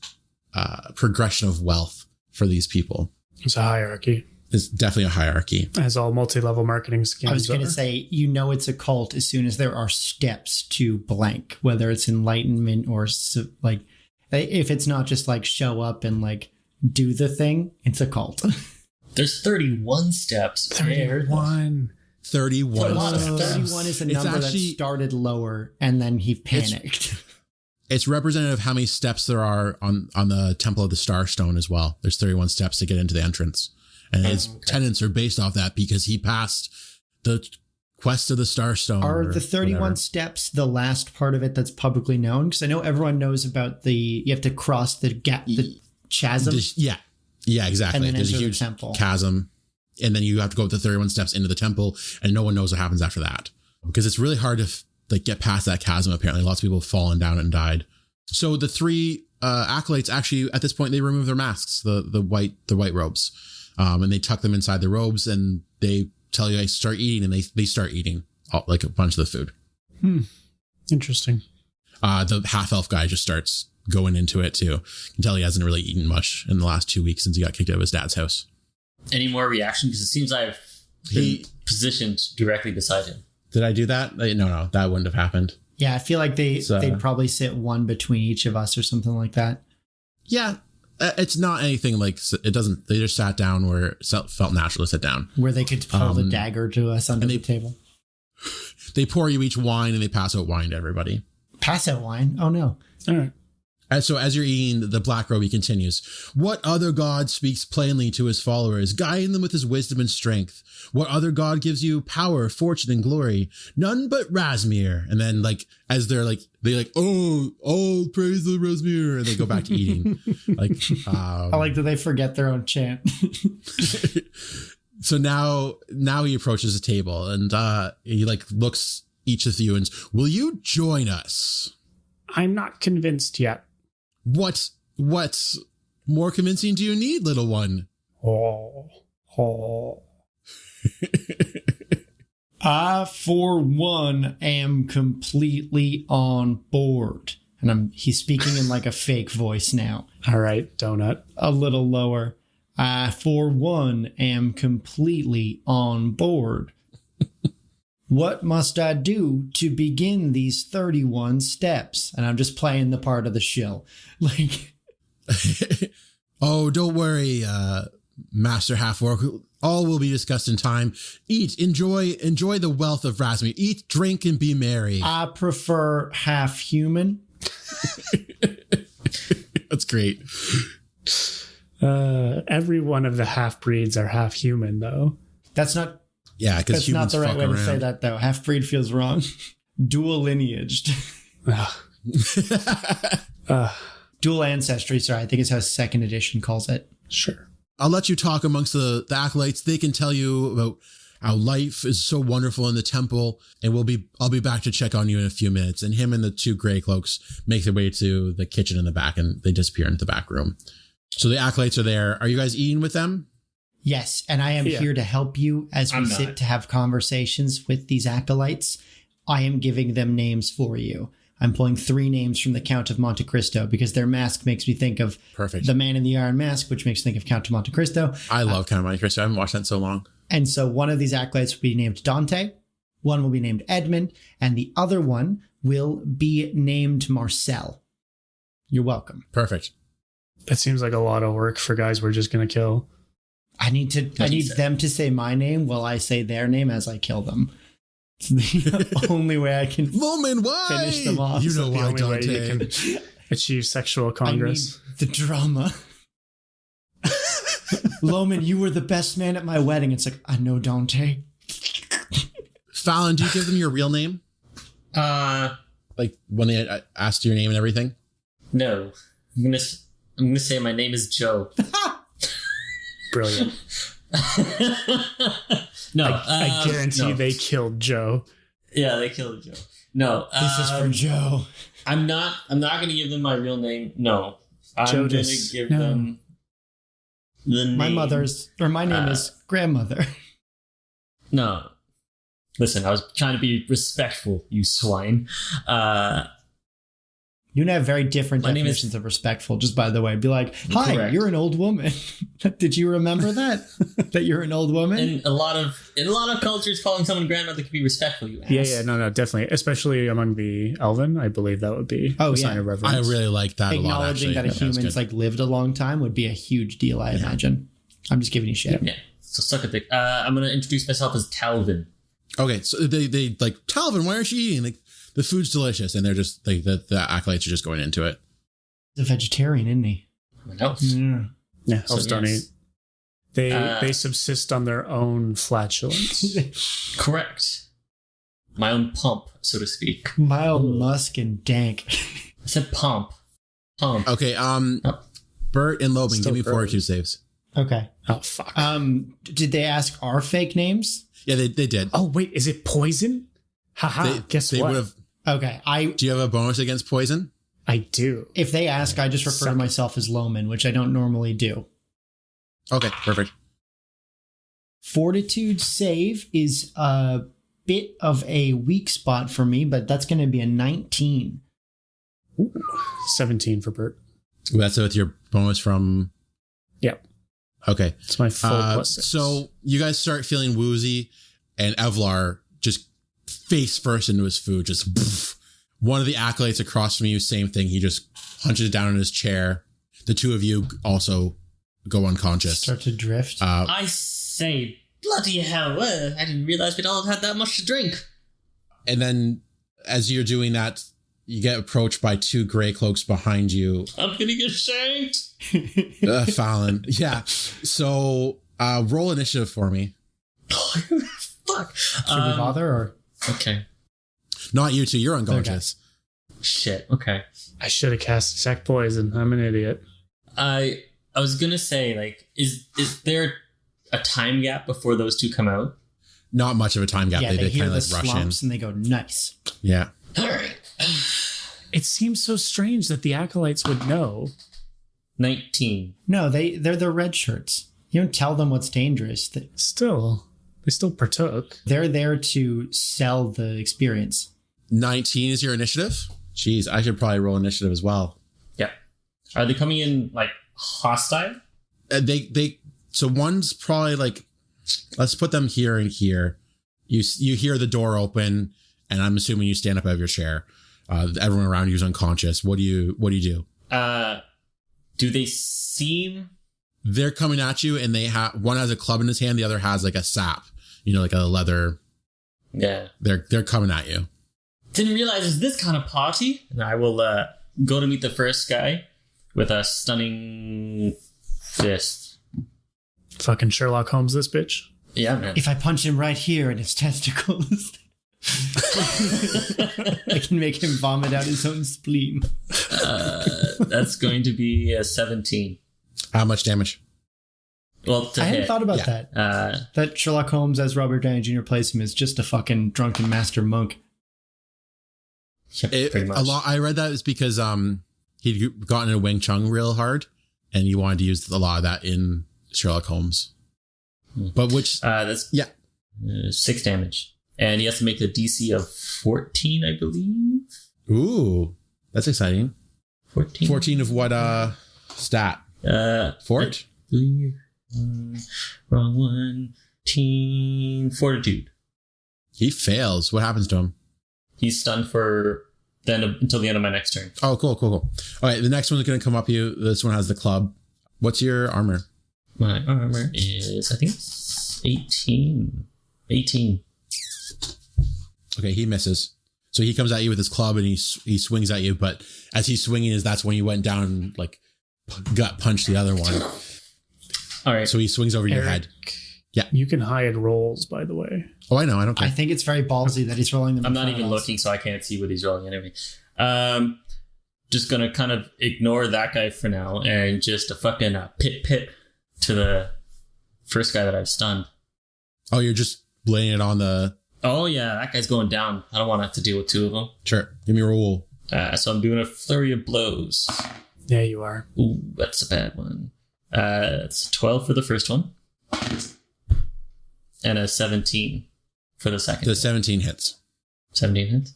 a progression of wealth for these people. It's a hierarchy, It's definitely a hierarchy. as all multi-level marketing schemes I was going are. to say, it's a cult as soon as there are steps to blank, whether it's enlightenment or like, if it's not just like show up and like do the thing, it's a cult. There's 31 steps. 31. 31. What a lot of 31 is a It's number actually- that started lower and then he panicked. It's representative of how many steps there are on the Temple of the Starstone as well. There's 31 steps to get into the entrance. And his tenets are based off that because he passed the quest of the Starstone. Are or the 31 whatever. steps the last part of it that's publicly known? Because I know everyone knows about you have to cross the gap, the chasm. Yeah, exactly. And then There's a enter the huge temple. chasm. And then you have to go up the 31 steps into the temple, and no one knows what happens after that. Because it's really hard to like get past that chasm, apparently. Lots of people have fallen down and died. So the 3 acolytes actually, at this point, they remove their masks, the white robes. And they tuck them inside the robes, and they tell you, "I start eating," and they start eating like a bunch of the food. Interesting. The half-elf guy just starts going into it too. You can tell he hasn't really eaten much in the last 2 weeks since he got kicked out of his dad's house. Any more reaction? Because it seems I've been positioned directly beside him. Did I do that? No, that wouldn't have happened. Yeah, I feel like they'd probably sit one between each of us or something like that. Yeah, it's not anything like it doesn't. They just sat down where it felt natural to sit down. Where they could pull the dagger to us under the table. They pour you each wine and they pass out wine to everybody. Pass out wine? Oh, no. All right. And so as you're eating, the black robe, he continues, "What other god speaks plainly to his followers, guiding them with his wisdom and strength? What other god gives you power, fortune, and glory? None but Razmir." And then like, as they're like, oh, praise the Razmir. And they go back to eating. I like that they forget their own chant. So now he approaches the table and he like looks each of you and, "Will you join us?" I'm not convinced yet. What more convincing do you need, little one? Oh. I, for one, am completely on board. And he's speaking in like a fake voice now. All right, donut. A little lower. I, for one, am completely on board. What must I do to begin these 31 steps? And I'm just playing the part of the shill. Like, oh, don't worry, Master Half-Orc. All will be discussed in time. Eat, enjoy the wealth of Razmiran. Eat, drink, and be merry. I prefer half human. That's great. Every one of the half-breeds are half human, though. That's not... Yeah, because That's not humans the right fuck way around. to say that, though. Half-breed feels wrong. Dual lineaged. Dual ancestry, sorry. I think it's how 2nd edition calls it. Sure. I'll let you talk amongst the acolytes. They can tell you about how life is so wonderful in the temple, and I'll be back to check on you in a few minutes. And him and the 2 gray cloaks make their way to the kitchen in the back, and they disappear into the back room. So the acolytes are there. Are you guys eating with them? Yes, and I am here to help you as we sit to have conversations with these acolytes. I am giving them names for you. I'm pulling 3 names from the Count of Monte Cristo because their mask makes me think of the Man in the Iron Mask, which makes me think of Count of Monte Cristo. I love Count of Monte Cristo. I haven't watched that in so long. And so one of these acolytes will be named Dante, one will be named Edmund, and the other one will be named Marcel. You're welcome. Perfect. That seems like a lot of work for guys we're just going to kill. I need them to say my name while I say their name as I kill them. It's the only way I can Loman, why? finish them off. You know the why, only way you Dante. can achieve sexual congress. I need the drama. Loman, you were the best man at my wedding. It's like, I know Dante. Fallon, do you give them your real name? Like when they asked your name and everything? No. I'm gonna say my name is Joe. Brilliant. No, I guarantee they killed Joe. Yeah, they killed Joe. No, This is for Joe. I'm not going to give them my real name. No, I'm going to give them the name. My name is grandmother. No, listen, I was trying to be respectful, you swine. You and I have very different My name definitions of respectful, just by the way. Be like, hi, Correct. You're an old woman. Did you remember that? That you're an old woman? In a lot of cultures, calling someone grandmother can be respectful, you ass. Yeah, no, definitely. Especially among the Elven, I believe that would be a sign of reverence. I really like that a lot, Acknowledging actually. that a human's like lived a long time would be a huge deal, I imagine. I'm just giving you shit. Yeah, so suck a dick. I'm going to introduce myself as Talvin. Okay, so they like, Talvin, why aren't you eating? Like, the food's delicious, and they're just like the acolytes are just going into it. He's a vegetarian, isn't he? No. Yeah, elves So, don't yes. eat. They subsist on their own flatulence. Correct. My own pump, so to speak. Mild, musk, and dank. I said pump. Pump. Okay, Bert and Loban, give me Still fortitude saves. Okay. Oh, fuck. Did they ask our fake names? Yeah, they did. Oh, wait, is it poison? Haha, guess they what? Would've, Okay. do you have a bonus against poison? I do. If they ask, I just refer to myself as Loman, which I don't normally do. Okay, perfect. Fortitude save is a bit of a weak spot for me, but that's going to be a 19. Ooh, 17 for Bert. That's with your bonus from... Yep. Okay. It's my full plus 6. So you guys start feeling woozy, and Evlar just face first into his food. Just poof. One of the acolytes across from you, same thing. He just hunches down in his chair. The two of you also go unconscious. Start to drift. I say, bloody hell, I didn't realize we'd all had that much to drink. And then as you're doing that, you get approached by two gray cloaks behind you. I'm gonna get shanked. Fallon. Yeah. So roll initiative for me. Fuck. Should we bother or? Okay. Not you two. You're unconscious. Shit. Okay. I should have cast Detect Poison. I'm an idiot. I was gonna say, like, is there a time gap before those two come out? Not much of a time gap. Yeah, they hear kind the of like rush in. slumps and they go, nice. Yeah. All right. It seems so strange that the acolytes would know. 19. No, they're the red shirts. You don't tell them what's dangerous. They still partook. They're there to sell the experience. 19 is your initiative? Jeez, I should probably roll initiative as well. Yeah. Are they coming in, like, hostile? So one's probably like, let's put them here and here. You hear the door open, and I'm assuming you stand up out of your chair. Everyone around you is unconscious. What do you do? Do they seem? They're coming at you, and one has a club in his hand, the other has like a sap. Like a leather. Yeah. They're coming at you. Didn't realize it's this kind of party. And I will go to meet the first guy with a stunning fist. Fucking Sherlock Holmes, this bitch. Yeah, man. If I punch him right here in his testicles, I can make him vomit out his own spleen. That's going to be a 17. How much damage? Well, I hadn't thought about that. That Sherlock Holmes, as Robert Downey Jr. plays him, is just a fucking drunken master monk. Pretty much. I read that is because he'd gotten a Wing Chun real hard, and he wanted to use a lot of that in Sherlock Holmes. But which that's 6 damage, and he has to make a DC of 14, I believe. Ooh, that's exciting. 14 of what stat? Fort. Wrong one. Fortitude. He fails. What happens to him? He's stunned for until the end of my next turn. Oh, cool. All right, the next one's going to come up you. This one has the club. What's your armor? My armor is, I think, 18. 18. Okay, he misses. So he comes at you with his club and he swings at you. But as he's swinging, that's when you went down and like gut punched the other one. All right. So he swings over your head. Yeah. You can hide rolls, by the way. Oh, I know. I don't care. I think it's very ballsy that he's rolling them. I'm not even looking, so I can't see what he's rolling anyway. Just going to kind of ignore that guy for now and just a fucking pip to the first guy that I've stunned. Oh, you're just laying it on the... Oh, yeah, that guy's going down. I don't want to have to deal with 2 of them. Sure. Give me a roll. So I'm doing a flurry of blows. Yeah, you are. Ooh, that's a bad one. It's 12 for the first one. And a 17 for the second. The 17 hits. 17 hits?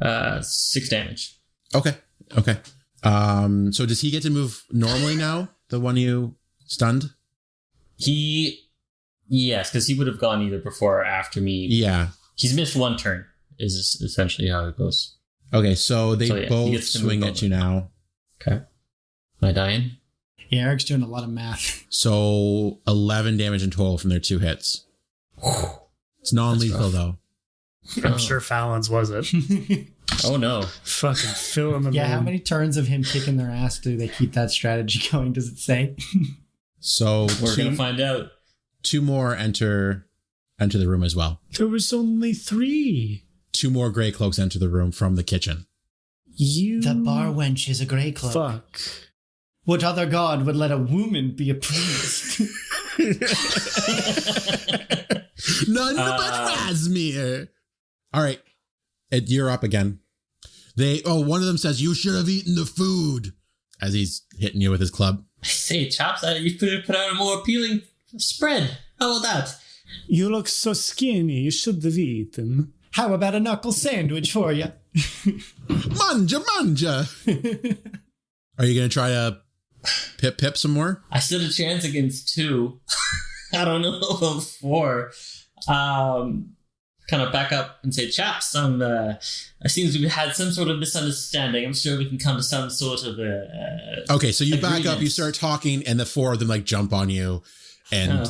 Mm-hmm. 6 damage. Okay. So does he get to move normally now? The one you stunned? Yes, because he would have gone either before or after me. Yeah. He's missed 1 turn, is essentially how it goes. Okay, so they both swing at you now. Okay. Am I dying? Yeah, Eric's doing a lot of math. So 11 damage in total from their 2 hits. It's non-lethal though. I'm sure Fallon's was it. Oh no. Fucking fill in the Yeah, moon. how many turns of him kicking their ass do they keep that strategy going, does it say? So we're going to find out. 2 more enter the room as well. There was only 3. 2 more gray cloaks enter the room from the kitchen. The bar wench is a grey cloak. Fuck. What other god would let a woman be a priest? None but Razmir. All right. You're up again. One of them says, you should have eaten the food, as he's hitting you with his club. Say, chaps, you could have put out a more appealing spread. How about that? You look so skinny. You should have eaten. How about a knuckle sandwich for you? Manja. Are you going to try to pip some more? I stood a chance against 2. I don't know about 4. Kind of back up and say, chaps, I seem to have had some sort of misunderstanding. I'm sure we can come to some sort of okay, so you agreement. back up, you start talking, and the 4 of them like jump on you, and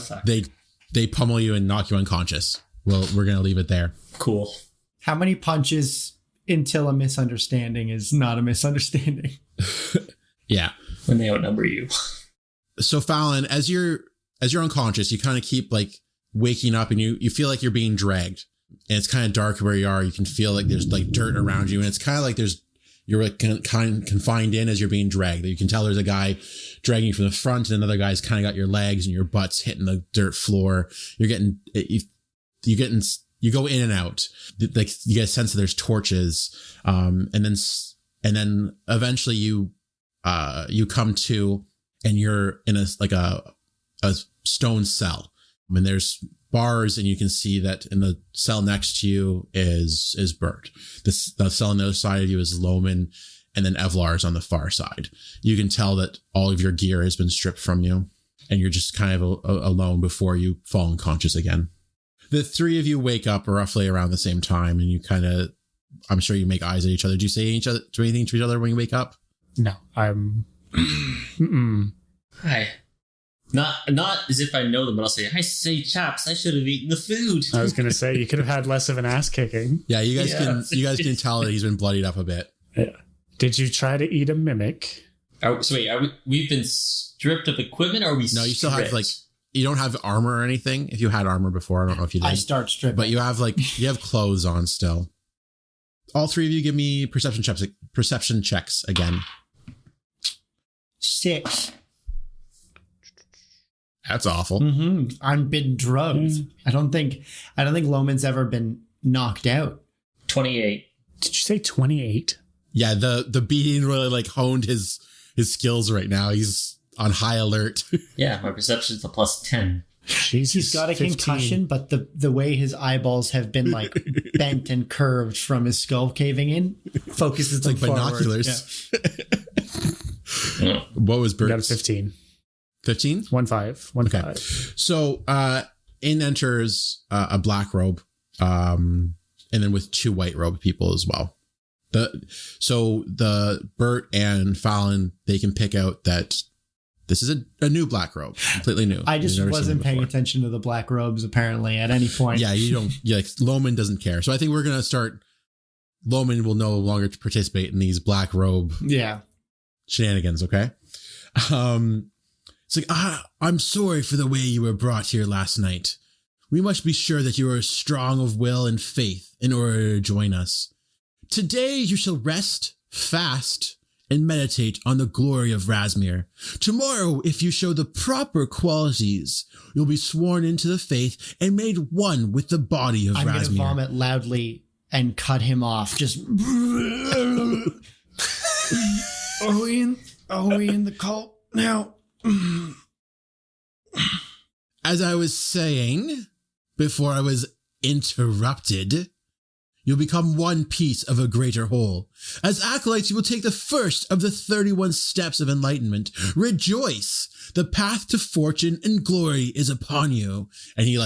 they pummel you and knock you unconscious. Well, we're going to leave it there. Cool. How many punches until a misunderstanding is not a misunderstanding? Yeah. When they outnumber you. So Fallon, as you're unconscious, you kind of keep like waking up and you feel like you're being dragged. And it's kind of dark where you are. You can feel like there's like dirt around you. And it's kind of like you're like kind of confined in as you're being dragged. You can tell there's a guy dragging you from the front and another guy's kind of got your legs and your butt's hitting the dirt floor. You go in and out. Like you get a sense that there's torches. And then eventually you come to and you're in a stone cell. And there's bars, and you can see that in the cell next to you is Bert. The cell on the other side of you is Loman, and then Evlar's on the far side. You can tell that all of your gear has been stripped from you, and you're just kind of alone before you fall unconscious again. The three of you wake up roughly around the same time, and you kind of, I'm sure you make eyes at each other. Do you say do anything to each other when you wake up? No, I'm. Hi. Not as if I know them, but I'll say, I say, chaps, I should have eaten the food. I was going to say, you could have had less of an ass kicking. Yeah, you guys can tell that he's been bloodied up a bit. Yeah. Did you try to eat a mimic? So wait, we've been stripped of equipment, or are we No, you still stripped? have you don't have armor or anything. If you had armor before, I don't know if you did. I start stripping. But you have clothes on still. All three of you give me perception checks again. 6. That's awful. Mm-hmm. I'm been drugged. I don't think Loman's ever been knocked out. 28. Did you say 28? Yeah, the beating really honed his skills right now. He's on high alert. Yeah, my perception is a +10. Jesus, He's got a 15. concussion, but the way his eyeballs have been bent and curved from his skull caving in focuses It's like them forward. binoculars. Yeah. What was Bert's? Got a 15. 15? 1-5. Okay. So in enters a black robe, and then with 2 white robe people as well. So the Bert and Fallon, they can pick out that this is a new black robe, completely new. I just wasn't paying attention to the black robes apparently at any point. Yeah, you don't. Loman doesn't care. So I think we're gonna start. Loman will no longer participate in these black robe shenanigans. Okay. It's like, I'm sorry for the way you were brought here last night. We must be sure that you are strong of will and faith in order to join us. Today you shall rest, fast, and meditate on the glory of Razmir. Tomorrow, if you show the proper qualities, you'll be sworn into the faith and made one with the body of Razmir. I'm going to vomit loudly and cut him off. Just. Are we in the cult now? As I was saying, before I was interrupted, you'll become one piece of a greater whole. As acolytes, you will take the first of the 31 steps of enlightenment. Rejoice! The path to fortune and glory is upon you. And he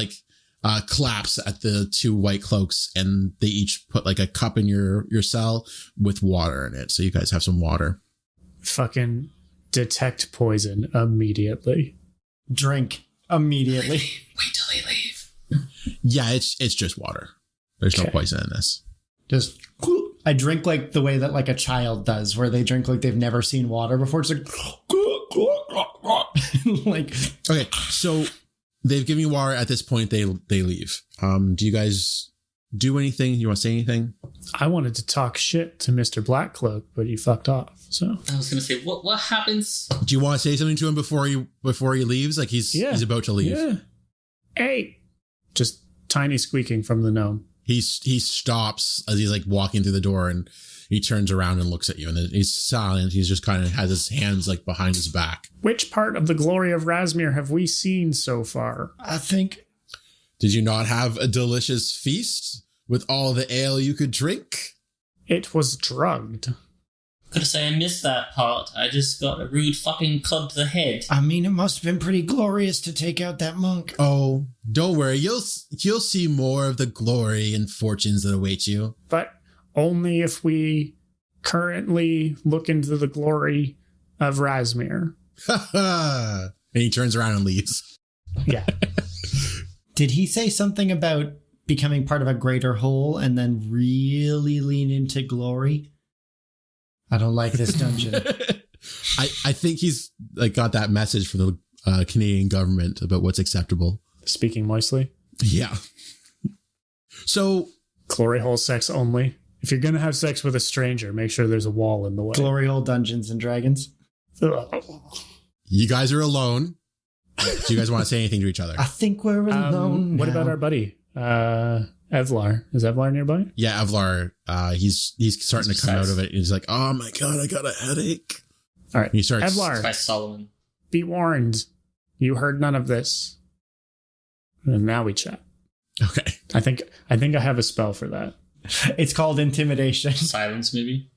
claps at the 2 white cloaks, and they each put a cup in your cell with water in it. So you guys have some water. Fucking detect poison immediately. Drink immediately. Wait till they leave. Yeah, it's just water. There's no Okay. poison in this. Just. I drink the way that a child does, where they drink they've never seen water before. It's Okay, so they've given you water. At this point, they leave. Do you guys do anything? You want to say anything? I wanted to talk shit to Mr. Blackcloak, but he fucked off. So I was gonna say, what happens? Do you want to say something to him before he leaves? He's about to leave. Yeah. Hey, just tiny squeaking from the gnome. He stops as he's walking through the door, and he turns around and looks at you, and then he's silent. He's just kind of has his hands behind his back. Which part of the glory of Razmir have we seen so far? I think. Did you not have a delicious feast with all the ale you could drink? It was drugged. Gonna say I missed that part. I just got a rude fucking club to the head. I mean, it must have been pretty glorious to take out that monk. Oh, don't worry. You'll see more of the glory and fortunes that await you. But only if we currently look into the glory of Razmir. And he turns around and leaves. Yeah. Did he say something about becoming part of a greater whole and then really lean into glory? I don't like this dungeon. I think he's got that message from the Canadian government about what's acceptable. Speaking moistly. Yeah. So Glory hole sex only. If you're going to have sex with a stranger, make sure there's a wall in the way. Glory hole Dungeons and Dragons. you guys are alone. Do you guys want to say anything to each other? I think we're alone. What now. about our buddy? Evlar. Is Evlar nearby? Yeah, Evlar, he's starting to come out of it. He's like, oh my God, I got a headache. All right. He starts. Evlar, By Solomon. be warned. You heard none of this. And now we chat. Okay. I think I have a spell for that. It's called intimidation. Silence, maybe?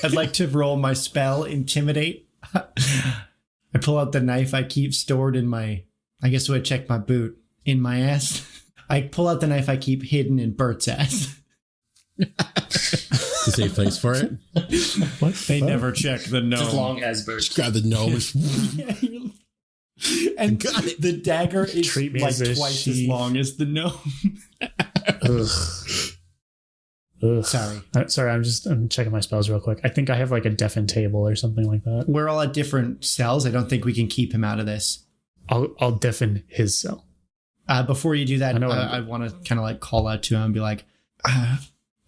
I'd like to roll my spell, Intimidate. I pull out the knife I keep stored in my, I guess I check my boot, in my ass. I pull out the knife I keep hidden in Bert's ass. It's a safe place for it. What? They never check the gnome. As long as Bert. Grab the gnome. And Got it. the dagger is Treat me like as a twice as sheep. long as the gnome. Ugh. Sorry. I'm checking my spells real quick. I think I have like a deafen table or something like that. We're all at different cells. I don't think we can keep him out of this. I'll deafen his cell. Before you do that, I know what I'm I want to kind of like call out to him and be like,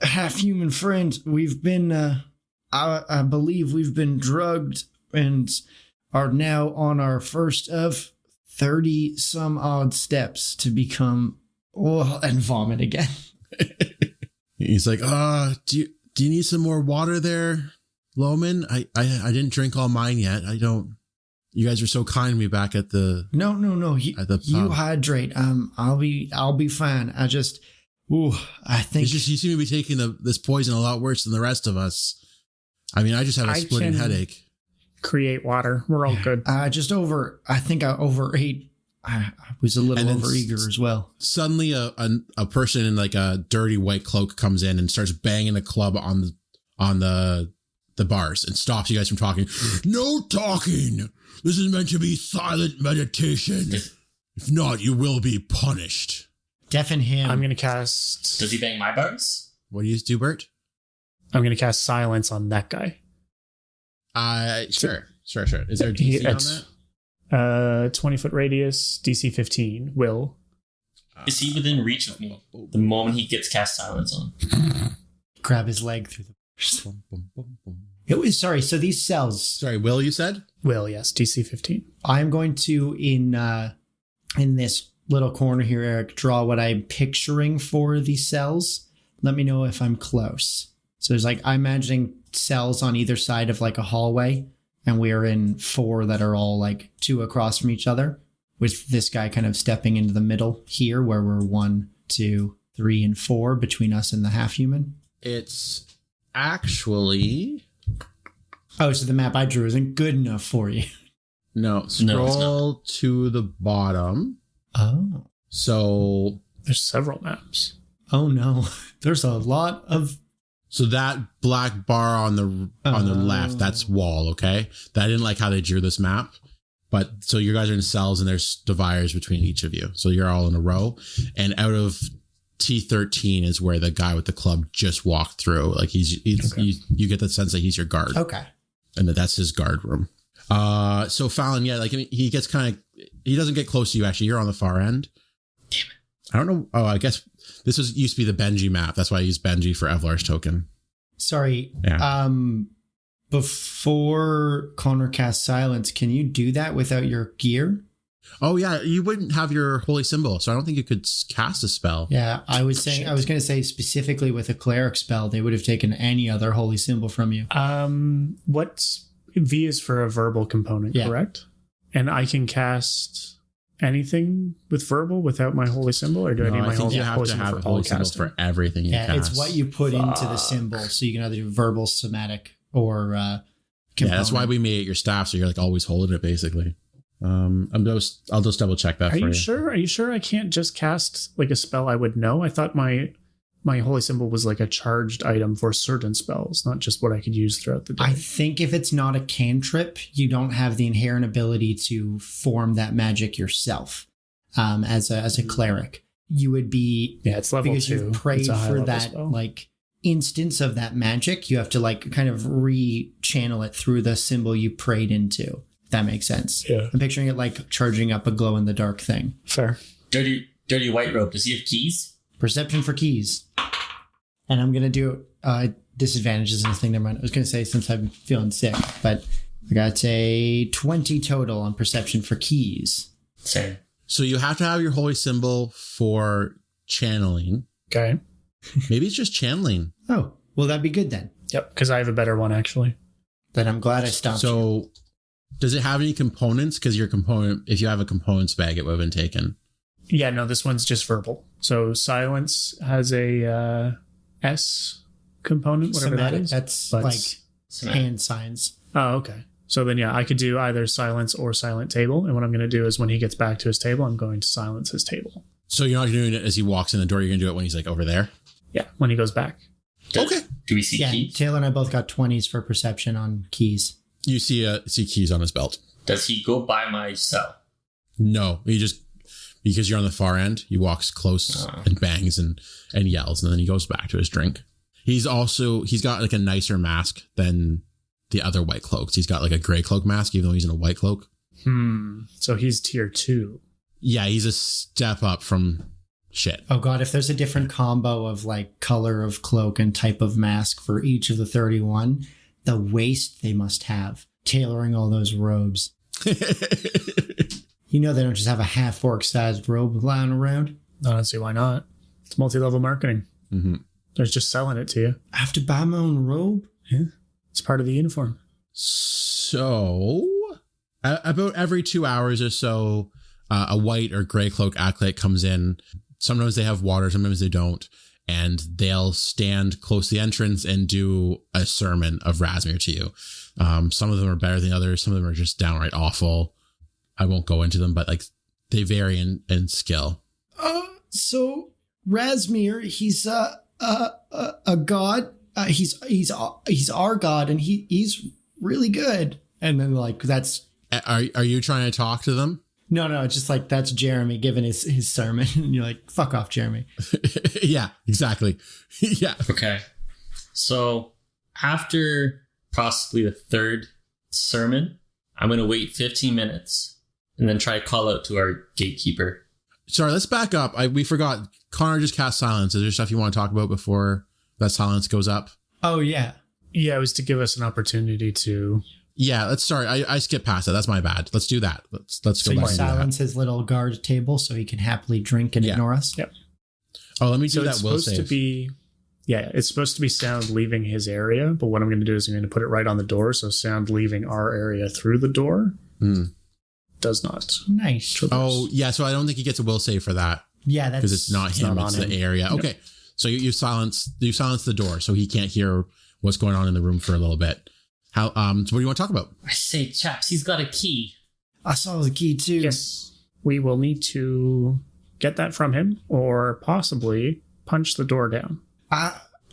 half human friend, we've been, I believe we've been drugged and are now on our first of 30 some odd steps to become, and vomit again. He's like, do you need some more water there, Loman? I didn't drink all mine yet. You guys were so kind to me back at the... No. At the You pub. hydrate. I'll be fine. I think It's just, you seem to be taking this poison a lot worse than the rest of us. I mean, I just have a splitting headache. Create water. We're all good. I think I overate. I was a little And then overeager as well. Suddenly a person in like a dirty white cloak comes in and starts banging a club on the bars and stops you guys from talking. No talking. This is meant to be silent meditation. If not, you will be punished. Deafen him. I'm going to cast... Does he bang my bars? What do you do, Bert? I'm going to cast silence on that guy. Sure. Is there a DC on that? 20-foot radius, DC 15. Will. Is he within reach of me the moment he gets cast silence on? Grab his leg through the... Boom, boom, boom, boom. Sorry, so these cells... Sorry, Will, you said? Will, yes. DC 15. I'm going to, in this little corner here, Eric, draw what I'm picturing for these cells. Let me know if I'm close. So there's like, I'm imagining cells on either side of like a hallway, and we're in 4 that are all like 2 across from each other, with this guy kind of stepping into the middle here, where we're 1, 2, 3, and 4 between us and the half-human. It's actually... Oh, so the map I drew isn't good enough for you. No, it's scroll to the bottom. Oh. So There's several maps. Oh no. There's a lot of... So that black bar on the left, that's wall, okay? I didn't like how they drew this map. But so you guys are in cells and there's dividers between each of you. So you're all in a row. And out of T13 is where the guy with the club just walked through. Like you get the sense that he's your guard. Okay. And that's his guard room. So Fallon, yeah, like I mean, he gets he doesn't get close to you actually. You're on the far end. Damn it. I don't know. Oh, I guess this used to be the Benji map. That's why I used Benji for Evlar's token. Sorry. Yeah. Before Connor casts silence, can you do that without your gear? Oh yeah, you wouldn't have your holy symbol, so I don't think you could cast a spell. Yeah, I was going to say specifically with a cleric spell, they would have taken any other holy symbol from you. What's V is for a verbal component, correct? And I can cast anything with verbal without my holy symbol, or do I need my I think you have holy to symbol have for a holy all symbol casting? for everything you cast. It's what you put into the symbol, so you can either do verbal, somatic, or component. Yeah, that's why we made it your staff, so you're like always holding it basically. I'll just double check that for you. Are you sure I can't just cast like a spell I would know? I thought my holy symbol was like a charged item for certain spells, not just what I could use throughout the day. I think if it's not a cantrip, you don't have the inherent ability to form that magic yourself. As a cleric, you would be it's level 2. because you've prayed for that spell. like instance of that magic. You have to like kind of re-channel it through the symbol you prayed into. If that makes sense. Yeah. I'm picturing it like charging up a glow in the dark thing. Fair. Dirty white robe. Does he have keys? Perception for keys. And I'm going to do disadvantages in this thing. Never mind. I was going to say since I'm feeling sick, but I got a 20 total on perception for keys. Same. So you have to have your holy symbol for channeling. Okay. Maybe it's just channeling. Oh, well, that'd be good then. Yep, because I have a better one actually. Then I'm glad I stopped. So does it have any components? Because your component, if you have a components bag, it would have been taken. Yeah, no, this one's just verbal. So silence has a S component, whatever that Somatic, is. that's But- like hand signs. Oh, okay. So then, yeah, I could do either silence or silent table. And what I'm going to do is when he gets back to his table, I'm going to silence his table. So you're not doing it as he walks in the door. You're going to do it when he's like over there. Yeah, when he goes back. Okay. Do we see Yeah, keys? Taylor and I both got 20s for perception on keys. You see keys on his belt. Does he go by my cell? No, he just, because you're on the far end, he walks close and bangs and yells, and then he goes back to his drink. He's got like a nicer mask than the other white cloaks. He's got like a gray cloak mask, even though he's in a white cloak. So he's tier 2. Yeah, he's a step up from shit. Oh god, if there's a different combo of like color of cloak and type of mask for each of the 31, the waste they must have tailoring all those robes. You know they don't just have a half-orc sized robe lying around. I don't see why not. It's multi-level marketing. Mm-hmm. They're just selling it to you. I have to buy my own robe? Yeah. It's part of the uniform. So, about every 2 hours or so, a white or gray cloak acolyte comes in. Sometimes they have water, sometimes they don't. And they'll stand close to the entrance and do a sermon of Razmir to you. Some of them are better than others. Some of them are just downright awful. I won't go into them, but like they vary in skill. So Razmir, he's a god. He's our god, and he's really good. And then like that's. Are you trying to talk to them? No, it's just like that's Jeremy giving his sermon, and you're like, fuck off, Jeremy. Yeah, exactly. Yeah. Okay. So after possibly the third sermon, I'm going to wait 15 minutes and then try to call out to our gatekeeper. Sorry, let's back up. We forgot. Connor just cast silence. Is there stuff you want to talk about before that silence goes up? Oh, yeah. Yeah, it was to give us an opportunity to... Yeah, I skipped past that. That's my bad. Let's do that. Let's go So back you and do that. silence his little guard table so he can happily drink and ignore us? Yep. Oh, let me So do it's that will supposed save. to be... Yeah, it's supposed to be sound leaving his area, but what I'm going to do is I'm going to put it right on the door, so sound leaving our area through the door does not. Nice. traverse. Oh, yeah, so I don't think he gets a will save for that Yeah, that's... because it's not him, not it's on the him. area. Yep. Okay, so you silence the door so he can't hear what's going on in the room for a little bit. So what do you want to talk about? I say, chaps, he's got a key. I saw the key too. Yes, we will need to get that from him or possibly punch the door down.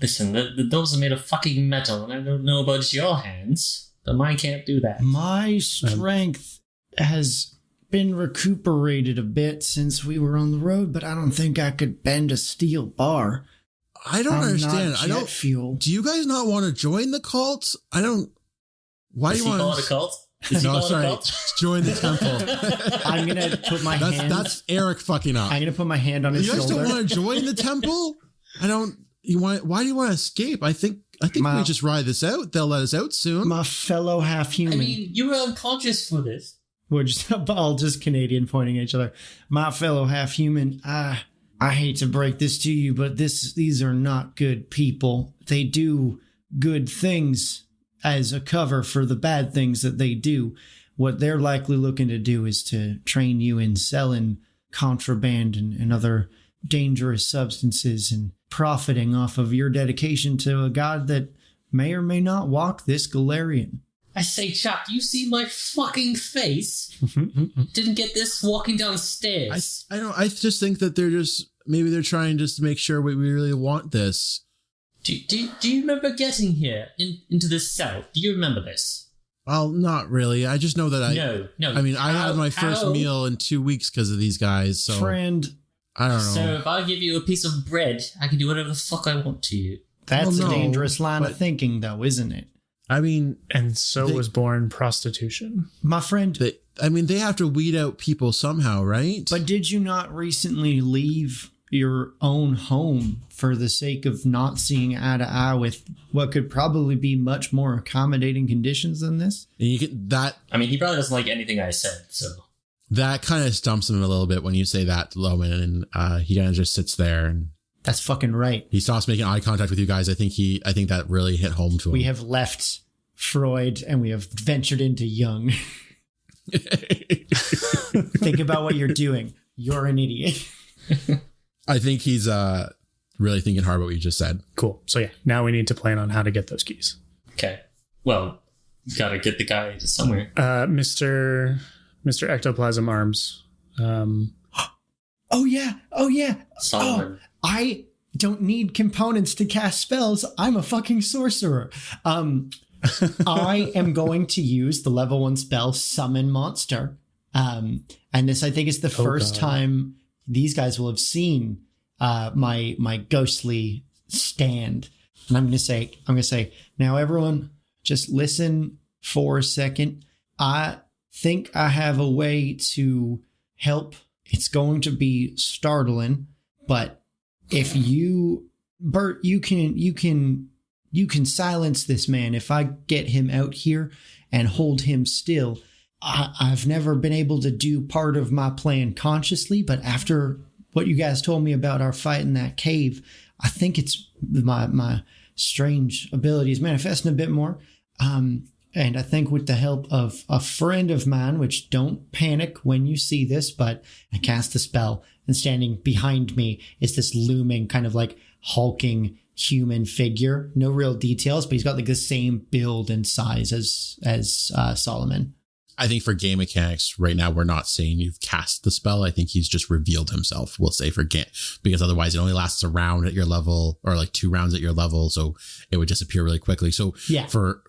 Listen, the doors are made of fucking metal, and I don't know about your hands, but mine can't do that. My strength has been recuperated a bit since we were on the road, but I don't think I could bend a steel bar. I don't understand. I don't fuel. Do you guys not want to join the cult? I don't. Why Does do you he call want it a cult? Does he No, call it a sorry. cult? Join the temple. I'm gonna put my hand. That's Eric fucking up. I'm gonna put my hand on his You guys shoulder. don't want to join the temple? I don't. You want? Why do you want to escape? I think we just ride this out. They'll let us out soon. My fellow half I human. mean, you were unconscious for this. We're just all just Canadian pointing at each other. My fellow half human. I hate to break this to you, but these are not good people. They do good things as a cover for the bad things that they do. What they're likely looking to do is to train you in selling contraband and other dangerous substances and profiting off of your dedication to a god that may or may not walk this Golericon. I say, chap, you see my fucking face? Didn't get this walking down the stairs. I don't. I just think that maybe they're trying just to make sure we really want this. Do you remember getting here into this cell? Do you remember this? Well, not really. I just know that No. I mean, I had my first meal in 2 weeks because of these guys. So Friend, I don't know. So if I give you a piece of bread, I can do whatever the fuck I want to you. that's Well, a no, dangerous line but- of thinking, though, isn't it? I mean, And so was born prostitution. My friend, they have to weed out people somehow, right? but did you not recently leave your own home for the sake of not seeing eye to eye with what could probably be much more accommodating conditions than this? And you can I mean, he probably doesn't like anything I said, so. that kind of stumps him a little bit when you say that, Loman, and he kind of just sits there and That's fucking right. he stops making eye contact with you guys. I think that really hit home to him. We have left Freud and we have ventured into Jung. Think about what you're doing. You're an idiot. I think he's really thinking hard about what you just said. Cool. So yeah, now we need to plan on how to get those keys. Okay. Well, you gotta get the guy to somewhere. Mr. Ectoplasm Arms. Oh yeah. Solomon. I don't need components to cast spells. I'm a fucking sorcerer. I am going to use the level 1 spell Summon Monster. And this, I think, is the first time these guys will have seen my ghostly stand. And I'm gonna say, now everyone, just listen for a second. I think I have a way to help. It's going to be startling, but if you, Bert, you can silence this man. If I get him out here and hold him still, I've never been able to do part of my plan consciously, but after what you guys told me about our fight in that cave, I think it's my strange abilities manifesting a bit more. And I think with the help of a friend of mine, which don't panic when you see this, but I cast a spell, and standing behind me is this looming kind of like hulking human figure. No real details, but he's got like the same build and size as Solomon. I think for game mechanics right now, we're not saying you've cast the spell. I think he's just revealed himself. We'll say for game, because otherwise it only lasts a round at your level, or like 2 rounds at your level. So it would disappear really quickly. So yeah, for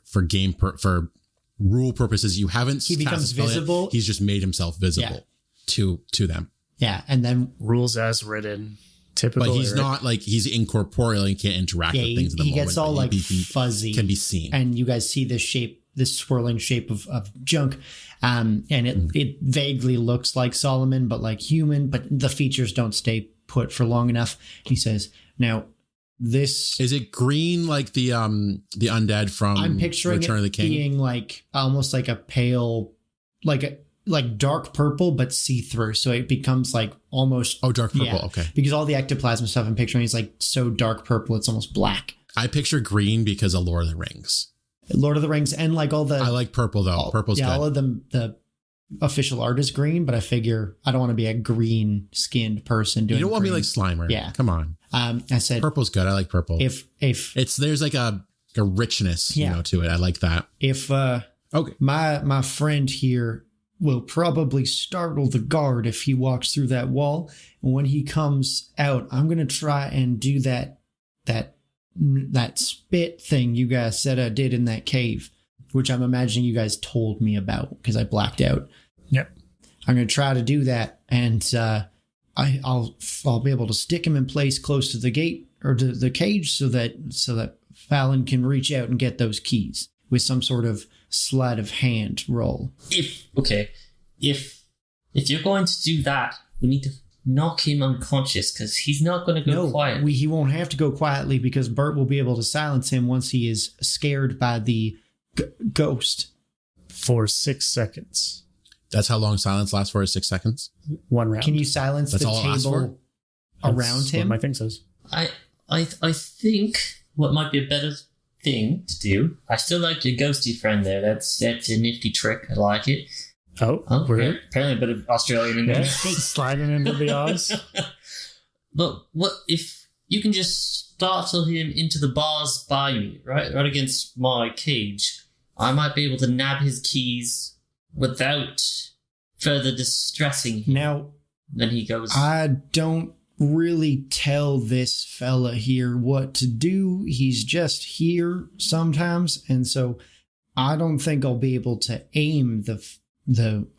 rule purposes, you haven't. He becomes visible. Yet. He's just made himself visible to them. Yeah. And then rules as written. Typical. But he's not like, he's incorporeal and can't interact with things at the moment. He gets all like fuzzy. Can be seen. And you guys see this shape, this swirling shape of junk. And it vaguely looks like Solomon, but like human, but the features don't stay put for long enough. He says, now this... Is it green like the undead from I'm picturing Return of the King? Being like almost like a pale, like dark purple, but see-through. So it becomes like almost... Oh, dark purple. Yeah, okay. Because all the ectoplasm stuff I'm picturing is like so dark purple, it's almost black. I picture green because of Lord of the Rings. Lord of the Rings and like all the... I like purple though. Purple's good. All of them, the official art is green, but I figure I don't want to be a green skinned person doing. You don't want to be like Slimer. Yeah. Come on. I said purple's good. I like purple. If there's like a richness, to it. I like that. If okay. My friend here will probably startle the guard if he walks through that wall. And when he comes out, I'm gonna try and do that spit thing you guys said I did in that cave, which I'm imagining you guys told me about because I blacked out. Yep. I'm going to try to do that, and I'll be able to stick him in place close to the gate or to the cage so that Fallon can reach out and get those keys with some sort of sleight of hand roll. If you're going to do that, we need to knock him unconscious because he's not going to go quiet. He won't have to go quietly because Bert will be able to silence him once he is scared by the ghost. For 6 seconds. That's how long silence lasts for, is 6 seconds? 1 round. Can you silence the table around him? What my thing says. I think what might be a better thing to do. I still like your ghosty friend there. That's a nifty trick. I like it. Oh, we're apparently a bit of Australian in there. Yeah, sliding into the Oz. But what if you can just startle him into the bars by me, right against my cage? I might be able to nab his keys without further distressing him. Now, then he goes. I don't really tell this fella here what to do. He's just here sometimes, and so I don't think I'll be able to aim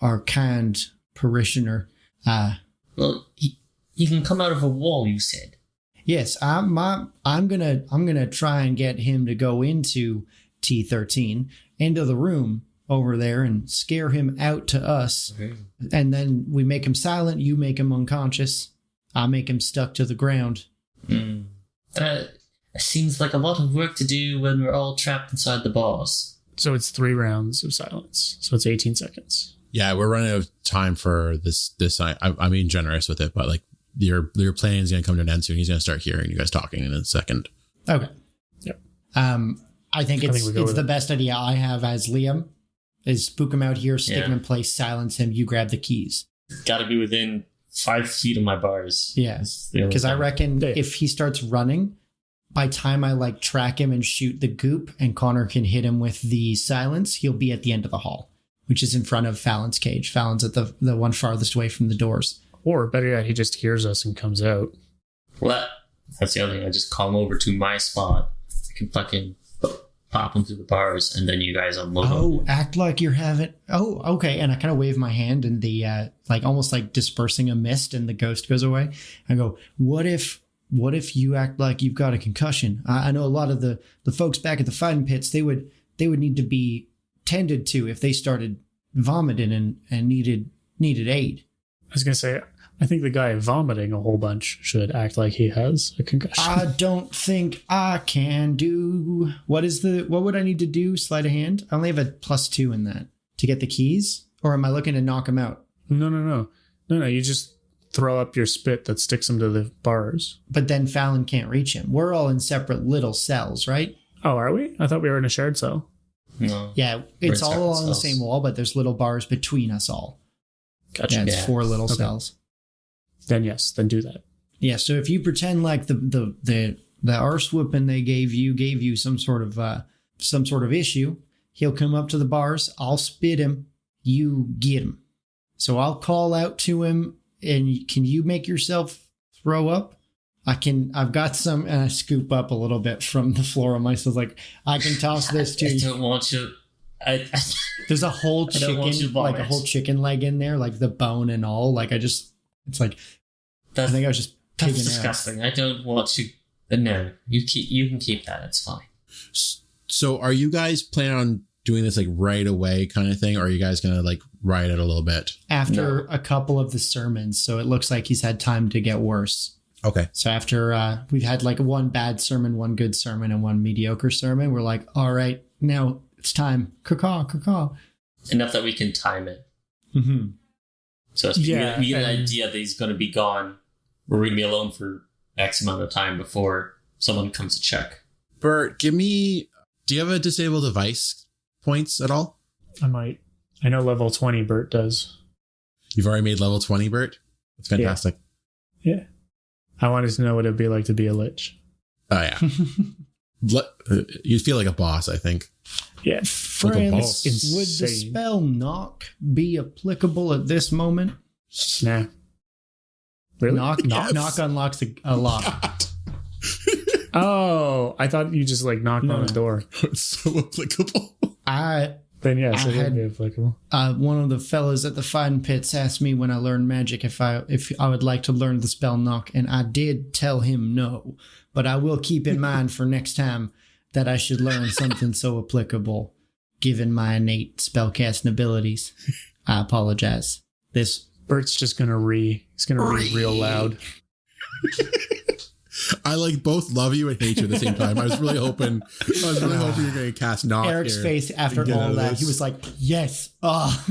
our kind parishioner. Well, he can come out of a wall, you said. Yes, I'm gonna try and get him to go into T13, into the room over there, and scare him out to us. Okay. And then we make him silent. You make him unconscious. I make him stuck to the ground. That seems like a lot of work to do when we're all trapped inside the bars. So it's 3 rounds of silence. So it's 18 seconds. Yeah, we're running out of time for this. I'm being generous with it, but like your plan is going to come to an end soon. He's going to start hearing you guys talking in a second. Okay. Yep. I think it's the best idea I have as Liam is spook him out here, stick him in place, silence him. You grab the keys. Got to be within 5 feet of my bars. Yeah. Because I reckon if he starts running, by time I like track him and shoot the goop and Connor can hit him with the silence, he'll be at the end of the hall, which is in front of Fallon's cage. Fallon's at the one farthest away from the doors. Or better yet, he just hears us and comes out. Well, that's the other thing. I just call him over to my spot. I can fucking pop him through the bars, and then you guys unload him. Oh, act like you're having... Oh, okay. And I kind of wave my hand, and the like almost like dispersing a mist, and the ghost goes away. I go, what if you act like you've got a concussion? I know a lot of the folks back at the fighting pits, they would need to be tended to if they started vomiting and needed aid. I was going to say, I think the guy vomiting a whole bunch should act like he has a concussion. I don't think I can do... What would I need to do? Sleight of hand? I only have a +2 in that. To get the keys? Or am I looking to knock him out? No. You just throw up your spit that sticks him to the bars. But then Fallon can't reach him. We're all in separate little cells, right? Oh, are we? I thought we were in a shared cell. No. Yeah, it's all along the same wall, but there's little bars between us all. Gotcha. Yeah, it's 4 little cells. Then yes, then do that. Yeah, so if you pretend like the arse whooping they gave you some sort of issue, he'll come up to the bars, I'll spit him, you get him. So I'll call out to him, and can you make yourself throw up? I've got some, and I scoop up a little bit from the floor of myself, like, I can toss this to you. I don't want you. There's a whole chicken, like a whole chicken leg in there, like the bone and all. Like it's like, I think I was just that's disgusting. I don't want you. No, you can keep that. It's fine. So are you guys planning on doing this like right away kind of thing? Or are you guys going to like ride it a little bit? After a couple of the sermons. So it looks like he's had time to get worse. Okay. So after we've had like one bad sermon, one good sermon, and one mediocre sermon, we're like, all right, now it's time. Caw. Enough that we can time it. Mm-hmm. So we get an idea that he's going to be gone. We're going to be alone for X amount of time before someone comes to check. Bert, do you have a disable device points at all? I might. I know level 20 Bert does. You've already made level 20, Bert? That's fantastic. Yeah. I wanted to know what it'd be like to be a lich. Oh, yeah. You'd feel like a boss, I think. Yeah. Friends, would the spell knock be applicable at this moment? Nah. Really? Knock unlocks a lock. Oh, I thought you just like knocked on the door. It's so applicable. Then yes, it would be applicable. One of the fellas at the fighting pits asked me when I learned magic if I would like to learn the spell knock, and I did tell him no. But I will keep in mind for next time that I should learn something so applicable, given my innate spellcasting abilities. I apologize. Bert's just gonna he's gonna read real loud. I like both love you and hate you at the same time. I was really hoping you were going to cast knock. Eric's face after all that, he was like, yes. Oh,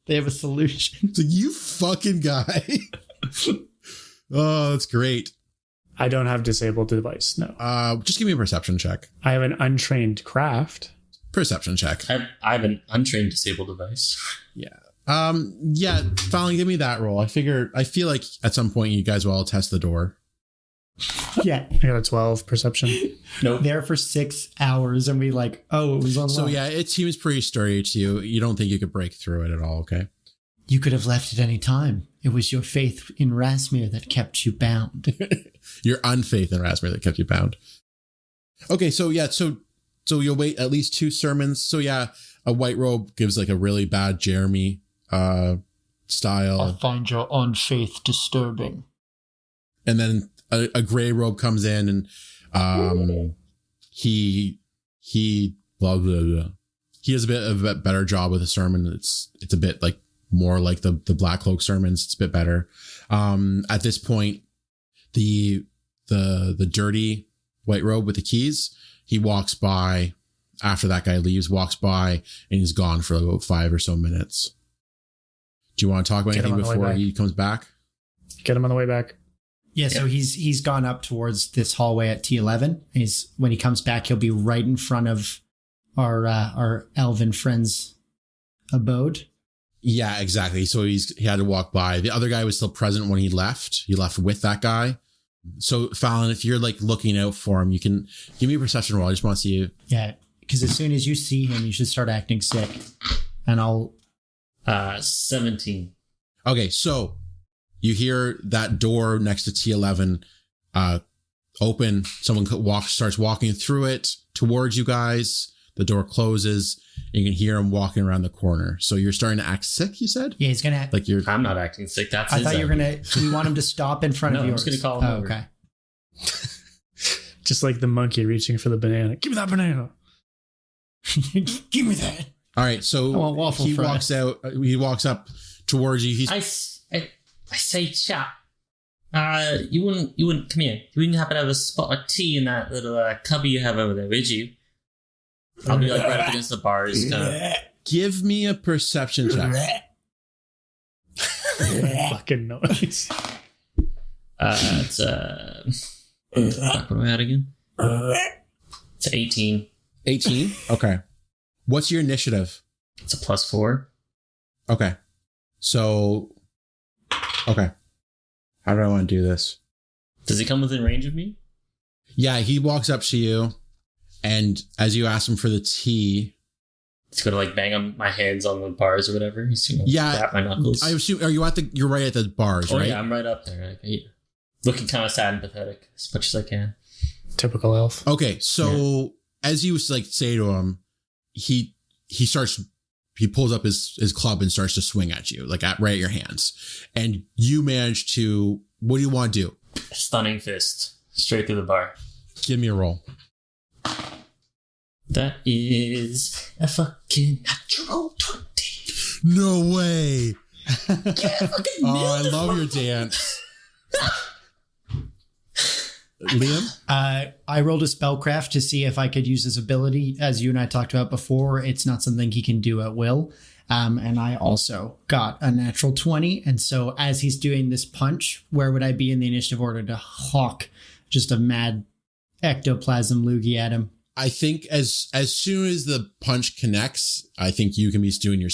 they have a solution. It's like, you fucking guy. Oh, that's great. I don't have disabled device, no. Just give me a perception check. I have an untrained craft. Perception check. I have an untrained disabled device. Yeah. Finally, give me that roll. I feel like at some point you guys will all test the door. Yeah. I got a 12 perception. Nope. There for 6 hours and we it was unlocked. So yeah, it seems pretty sturdy to you. You don't think you could break through it at all, okay? You could have left at any time. It was your faith in Razmir that kept you bound. Your unfaith in Razmir that kept you bound. Okay, so yeah, so you'll wait at least 2 sermons. So yeah, a white robe gives like a really bad Jeremy style. I find your unfaith disturbing. And then a gray robe comes in and he blah, blah, blah. He has a bit of a better job with the sermon. It's a bit like more like the Black Cloak sermons. It's a bit better. At this point, the dirty white robe with the keys, he walks by after that guy leaves, walks by, and he's gone for about 5 or so minutes. Do you want to talk about anything before he comes back? Get him on the way back. Yeah, so he's gone up towards this hallway at T11. When he comes back, he'll be right in front of our elven friend's abode. Yeah, exactly. So he had to walk by. The other guy was still present when he left. He left with that guy. So Fallon, if you're like looking out for him, you can give me a perception roll. I just want to see you. Yeah, because as soon as you see him, you should start acting sick. And I'll 17. Okay, so you hear that door next to T11 open. Someone starts walking through it towards you guys. The door closes. And you can hear him walking around the corner. So you're starting to act sick, you said? Yeah, he's gonna like you're. I'm not acting sick. That's I his thought you were idea. gonna. We want him to stop in front of I'm yours. just gonna call him over. Okay. Just like the monkey reaching for the banana. Give me that banana. Give me that. All right, so I want waffle he fries. walks out. He walks up towards you. He's I say, chap. You wouldn't come here. You wouldn't happen to have a spot of tea in that little cubby you have over there, would you? I'll be like right up against the bars. give me a perception check. Fucking noise. It's what am I at again? It's 18. 18. Okay. What's your initiative? It's a +4. Okay. So. Okay. How do I want to do this? Does he come within range of me? Yeah, he walks up to you, and as you ask him for the tea, He's gonna like bang on my hands on the bars or whatever. He's gonna tap my knuckles. I assume you're right at the bars, right? Yeah, I'm right up there. Looking kind of sad and pathetic as much as I can. Typical elf. Okay, so as you like say to him, he pulls up his club and starts to swing at you, like right at your hands, and you manage to. What do you want to do? Stunning fist straight through the bar. Give me a roll. That is a fucking natural 20. No way. Yeah, fucking Oh, I love your dance. Liam? I rolled a spellcraft to see if I could use his ability. As you and I talked about before, it's not something he can do at will. And I also got a natural 20. And so as he's doing this punch, where would I be in the initiative order to hawk just a mad ectoplasm loogie at him? I think as soon as the punch connects, I think you can be doing your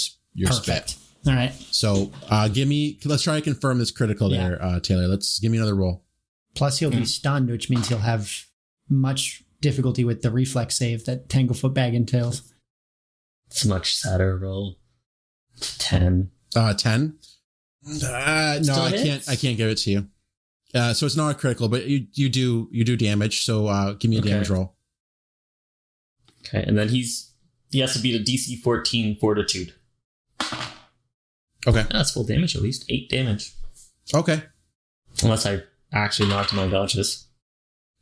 Perfect. spit. All right. So let's try to confirm this critical there, Taylor. Let's give me another roll. Plus he'll be stunned, which means he'll have much difficulty with the reflex save that Tanglefoot Bag entails. It's a much sadder roll. 10. 10? No, Still I can't give it to you. So it's not a critical, but you do damage. So give me a damage roll. Okay, and then he has to beat a DC 14 fortitude. Okay. That's full damage at least. 8 damage. Okay. Unless I actually knocked him unconscious.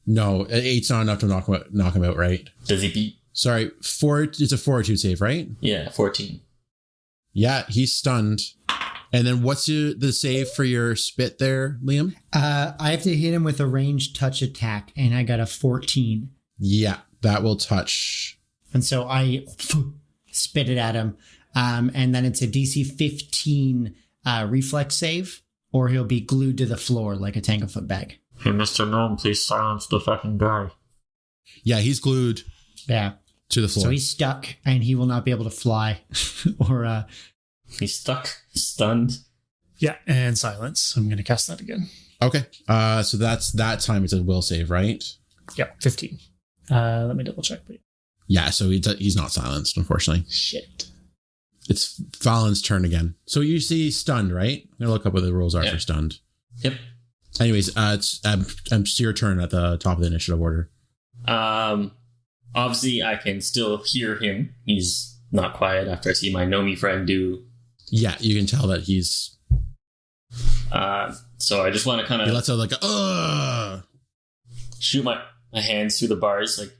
No, 8's not enough to knock him out, right? Does he beat? Sorry, it's a fortitude save, right? Yeah, 14. Yeah, he's stunned. And then what's the save for your spit there, Liam? I have to hit him with a ranged touch attack, and I got a 14. Yeah, that will touch. And so I spit it at him. And then it's a DC 15 reflex save, or he'll be glued to the floor like a Tanglefoot Bag. Hey, Mr. Gnome, please silence the fucking guy. Yeah, he's glued Yeah. to the floor. So he's stuck, and he will not be able to fly. Or He's stuck, stunned. Yeah, and silence. I'm going to cast that again. Okay. So that's that time. It's a will save, right? Yeah, 15. Let me double check. Yeah. So he's not silenced, unfortunately. Shit. It's Fallon's turn again. So you see stunned, right? I'm gonna look up what the rules are for stunned. Yep. Anyways, it's your turn at the top of the initiative order. Obviously, I can still hear him. He's not quiet after I see my Nomi friend do. Yeah, you can tell that he's. So I just want to kind He of lets out like a. shoot my hands through the bars, like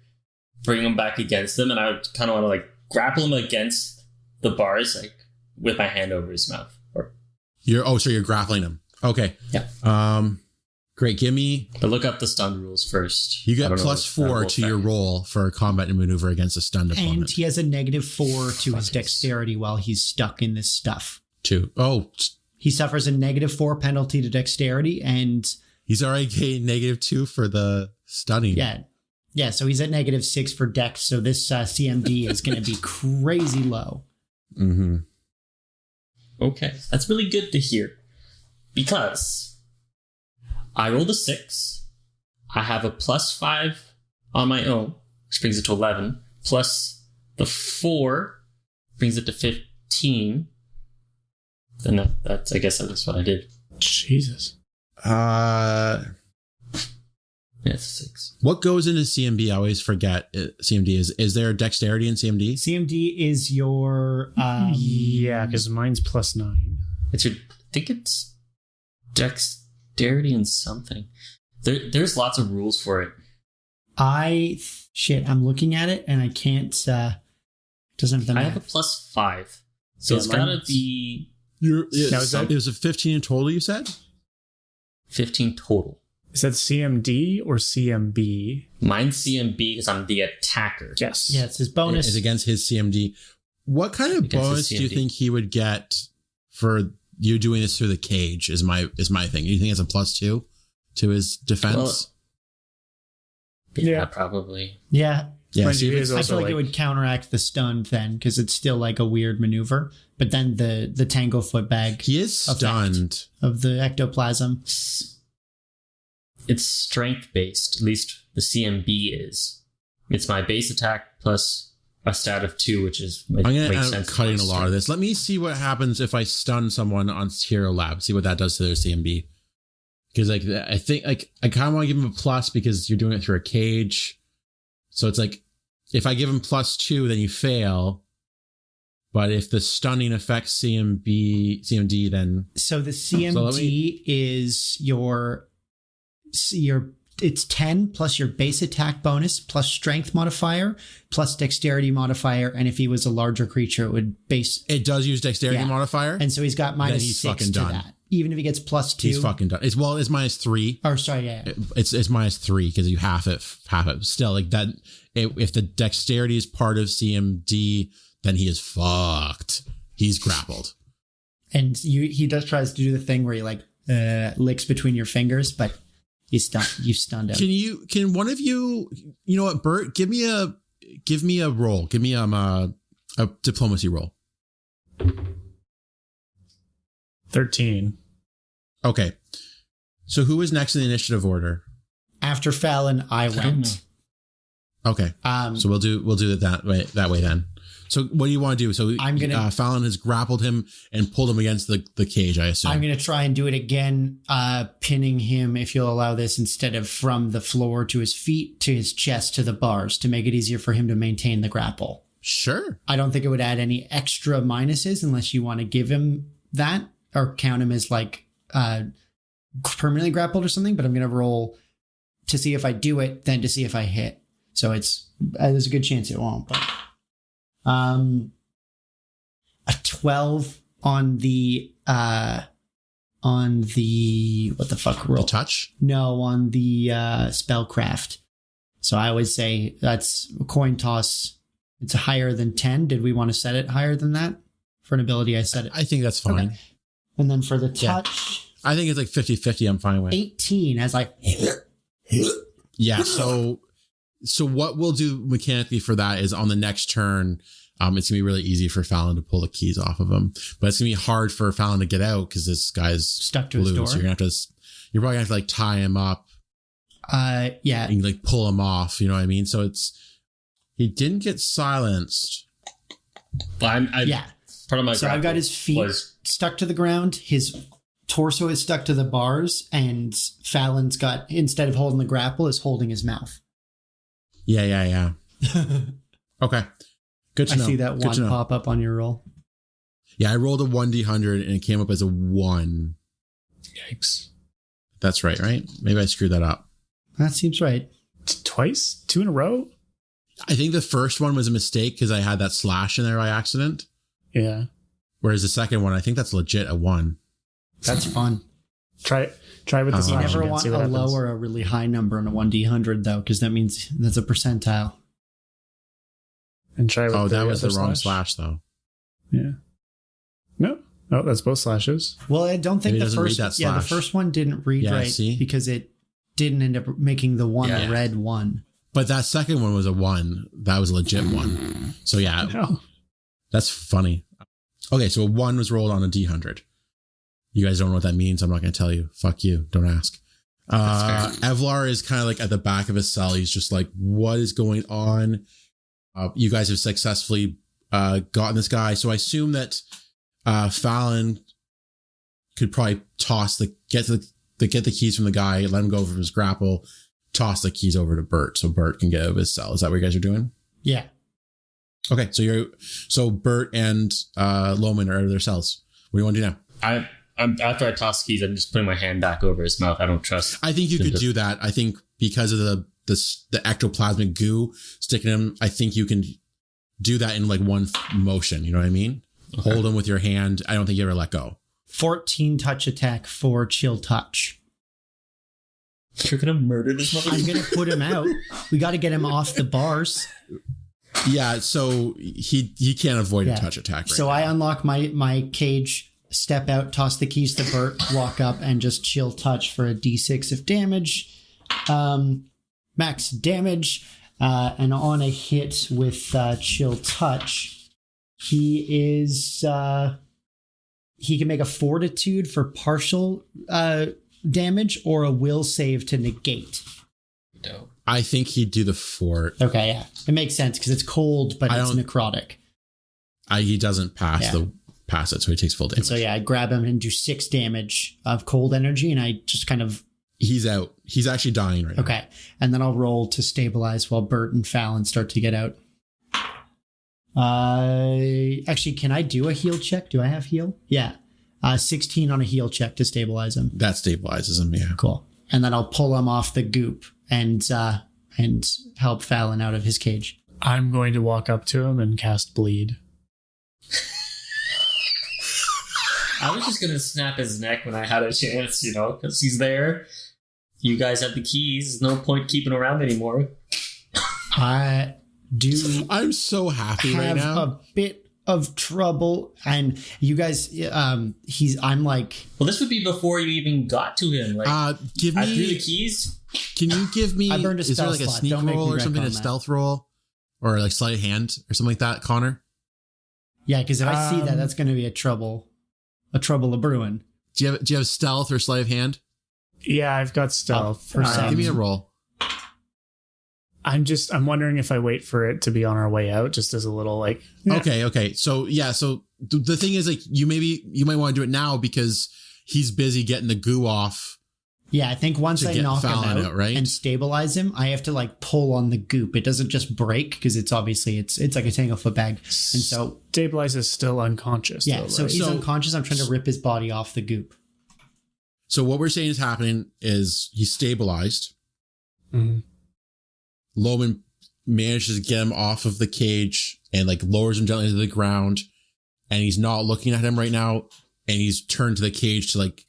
bring them back against them, and I kind of want to like grapple him against the bars, like with my hand over his mouth. So you're grappling him. Okay. Yeah. Great. Give me. But look up the stun rules first. You get +4 to your roll for combat and maneuver against a stunned opponent. and he has a -4 to his dexterity while he's stuck in this stuff. 2. Oh, He suffers a -4 penalty to dexterity, and he's already gained -2 for the stunning. yeah. So he's at -6 for dex. So this CMD is going to be crazy low. Mm-hmm. Okay, that's really good to hear. Because I rolled a 6. I have a +5 on my own, which brings it to 11. Plus the 4 brings it to 15. Then that's, I guess that's what I did. Jesus. Yeah, it's a 6. What goes into CMD? I always forget. CMD is there dexterity in CMD? CMD is your yeah, because mine's +9. I think it's dexterity and something. There's lots of rules for it. I'm looking at it and I can't. Doesn't have the math. I have a +5, so it's gotta be. It was a 15 in total. You said 15 total. Is that CMD or CMB? Mine's CMB because I'm the attacker. Yes. Yeah, it's his bonus. It's against his CMD. What kind of bonus do you think he would get for you doing this through the cage? Is my thing. Do you think it's a +2 to his defense? Yeah, probably. Yeah. Yeah, I feel like it would counteract the stun then because it's still like a weird maneuver. But then the Tanglefoot bag. He is stunned of the ectoplasm. It's strength based. At least the CMB is. It's my base attack plus a stat of 2, which is. I'm cutting a lot of this. Let me see what happens if I stun someone on Hero Lab. See what that does to their CMB. Because I think I kind of want to give him a plus because you're doing it through a cage. So it's like, if I give him +2, then you fail. But if the stunning affects CMD, then... So the CMD is your... It's 10 plus your base attack bonus, plus strength modifier, plus dexterity modifier. And if he was a larger creature, it would base... It does use dexterity modifier? And so he's got -6 to done. that. Even if he gets +2. He's fucking done. It's -3. Oh, sorry, yeah. It's -3 because you half it. Still, like that. If the dexterity is part of CMD, then he is fucked. He's grappled. And he tries to do the thing where he like licks between your fingers, but he's stunned. You've stunned him. Can one of you know what, Bert? Give me a roll. Give me a diplomacy roll. 13. Okay. So who was next in the initiative order? After Fallon, I went. Okay. So we'll do it that way then. So what do you want to do? So I'm gonna Fallon has grappled him and pulled him against the cage, I assume. I'm gonna try and do it again, pinning him, if you'll allow this, instead of from the floor to his feet to his chest to the bars to make it easier for him to maintain the grapple. Sure. I don't think it would add any extra minuses unless you want to give him that or count him as like permanently grappled or something, but I'm going to roll to see if I do it, then to see if I hit. So there's a good chance it won't, but a 12 on the what the fuck roll? The touch? No, on the spellcraft. So I would say that's a coin toss. It's higher than 10. Did we want to set it higher than that? For an ability, I set it. I think that's fine. Okay. And then for the touch... I think it's like 50-50 I'm fine with. 18 as like... Yeah, so what we'll do mechanically for that is on the next turn, it's going to be really easy for Fallon to pull the keys off of him. But it's going to be hard for Fallon to get out because this guy's stuck to his door. So you're probably going to have to like tie him up. Yeah. And like pull him off, you know what I mean? So he didn't get silenced. Yeah. Part of my I've got his feet stuck to the ground. His torso is stuck to the bars, and Fallon's got, instead of holding the grapple, is holding his mouth. Yeah. Okay. Good to know. I see that one pop up on your roll. Yeah, I rolled a 1d100 and it came up as a 1. Yikes. That's right? Maybe I screwed that up. That seems right. Twice? 2 in a row? I think the first one was a mistake because I had that slash in there by accident. Yeah. Whereas the second one, I think that's legit a 1. That's fun. Try with the slash. You never again, want a happens. low or a really high number on a 1d100 though, because that means that's a percentile. And try with that was the wrong slash though. Yeah. No, that's both slashes. Well, I don't think the first. Yeah, the first one didn't read right because it didn't end up making the one red one. But that second one was a 1. That was a legit 1. So yeah, No. That's funny. Okay, so a 1 was rolled on a D100. You guys don't know what that means. I'm not going to tell you. Fuck you. Don't ask. Evlar is kind of like at the back of his cell. He's just like, what is going on? You guys have successfully gotten this guy. So I assume that Fallon could probably get the keys from the guy, let him go over his grapple, toss the keys over to Bert so Bert can get out of his cell. Is that what you guys are doing? Yeah. Okay, so Bert and Loman are out of their cells. What do you want to do now? After I toss keys, I'm just putting my hand back over his mouth. I don't trust. I think you could do that. I think because of the ectoplasmic goo sticking him, I think you can do that in like one motion. You know what I mean? Okay. Hold him with your hand. I don't think you ever let go. 14 touch attack for chill touch. You're gonna murder this motherfucker. I'm gonna put him out. We got to get him off the bars. Yeah, so he can't avoid a touch attack. Right so now. I unlock my cage, step out, toss the keys to Bert, walk up, and just chill touch for a d6 of damage. Max damage. And on a hit with chill touch, he can make a fortitude for partial damage or a will save to negate. Dope. I think he'd do the fort. Okay, yeah. It makes sense because it's cold, but it's necrotic. He doesn't pass it, so he takes full damage. And so I grab him and do 6 damage of cold energy, and I just kind of... He's out. He's actually dying right now. Okay. And then I'll roll to stabilize while Bert and Fallon start to get out. Actually, can I do a heal check? Do I have heal? Yeah. 16 on a heal check to stabilize him. That stabilizes him, yeah. Cool. And then I'll pull him off the goop and help Fallon out of his cage. I'm going to walk up to him and cast bleed. I was just going to snap his neck when I had a chance, because he's there. You guys have the keys. There's no point keeping around anymore. I do. I'm so happy right now. Have a bit of trouble, and you guys. I'm like. Well, this would be before you even got to him. Like, give me. I threw the keys. Can you give me? I burned a is there like a slot. sneak Don't roll or something? A stealth roll, or like sleight of hand or something like that, Connor? Yeah, because if I see that, that's going to be a trouble of brewing. Do you have stealth or sleight of hand? Yeah, I've got stealth. Give me a roll. I'm wondering if I wait for it to be on our way out, just as a little like. Yeah. Okay. So the thing is, like, you might want to do it now because he's busy getting the goo off. Yeah, I think once I knock him out right? and stabilize him, I have to like pull on the goop. It doesn't just break because it's obviously it's like a Tanglefoot bag, and so stabilize is still unconscious. Yeah, though, right? so he's unconscious. I'm trying to rip his body off the goop. So what we're saying is happening is he's stabilized. Mm-hmm. Loman manages to get him off of the cage and like lowers him gently to the ground, and he's not looking at him right now, and he's turned to the cage to like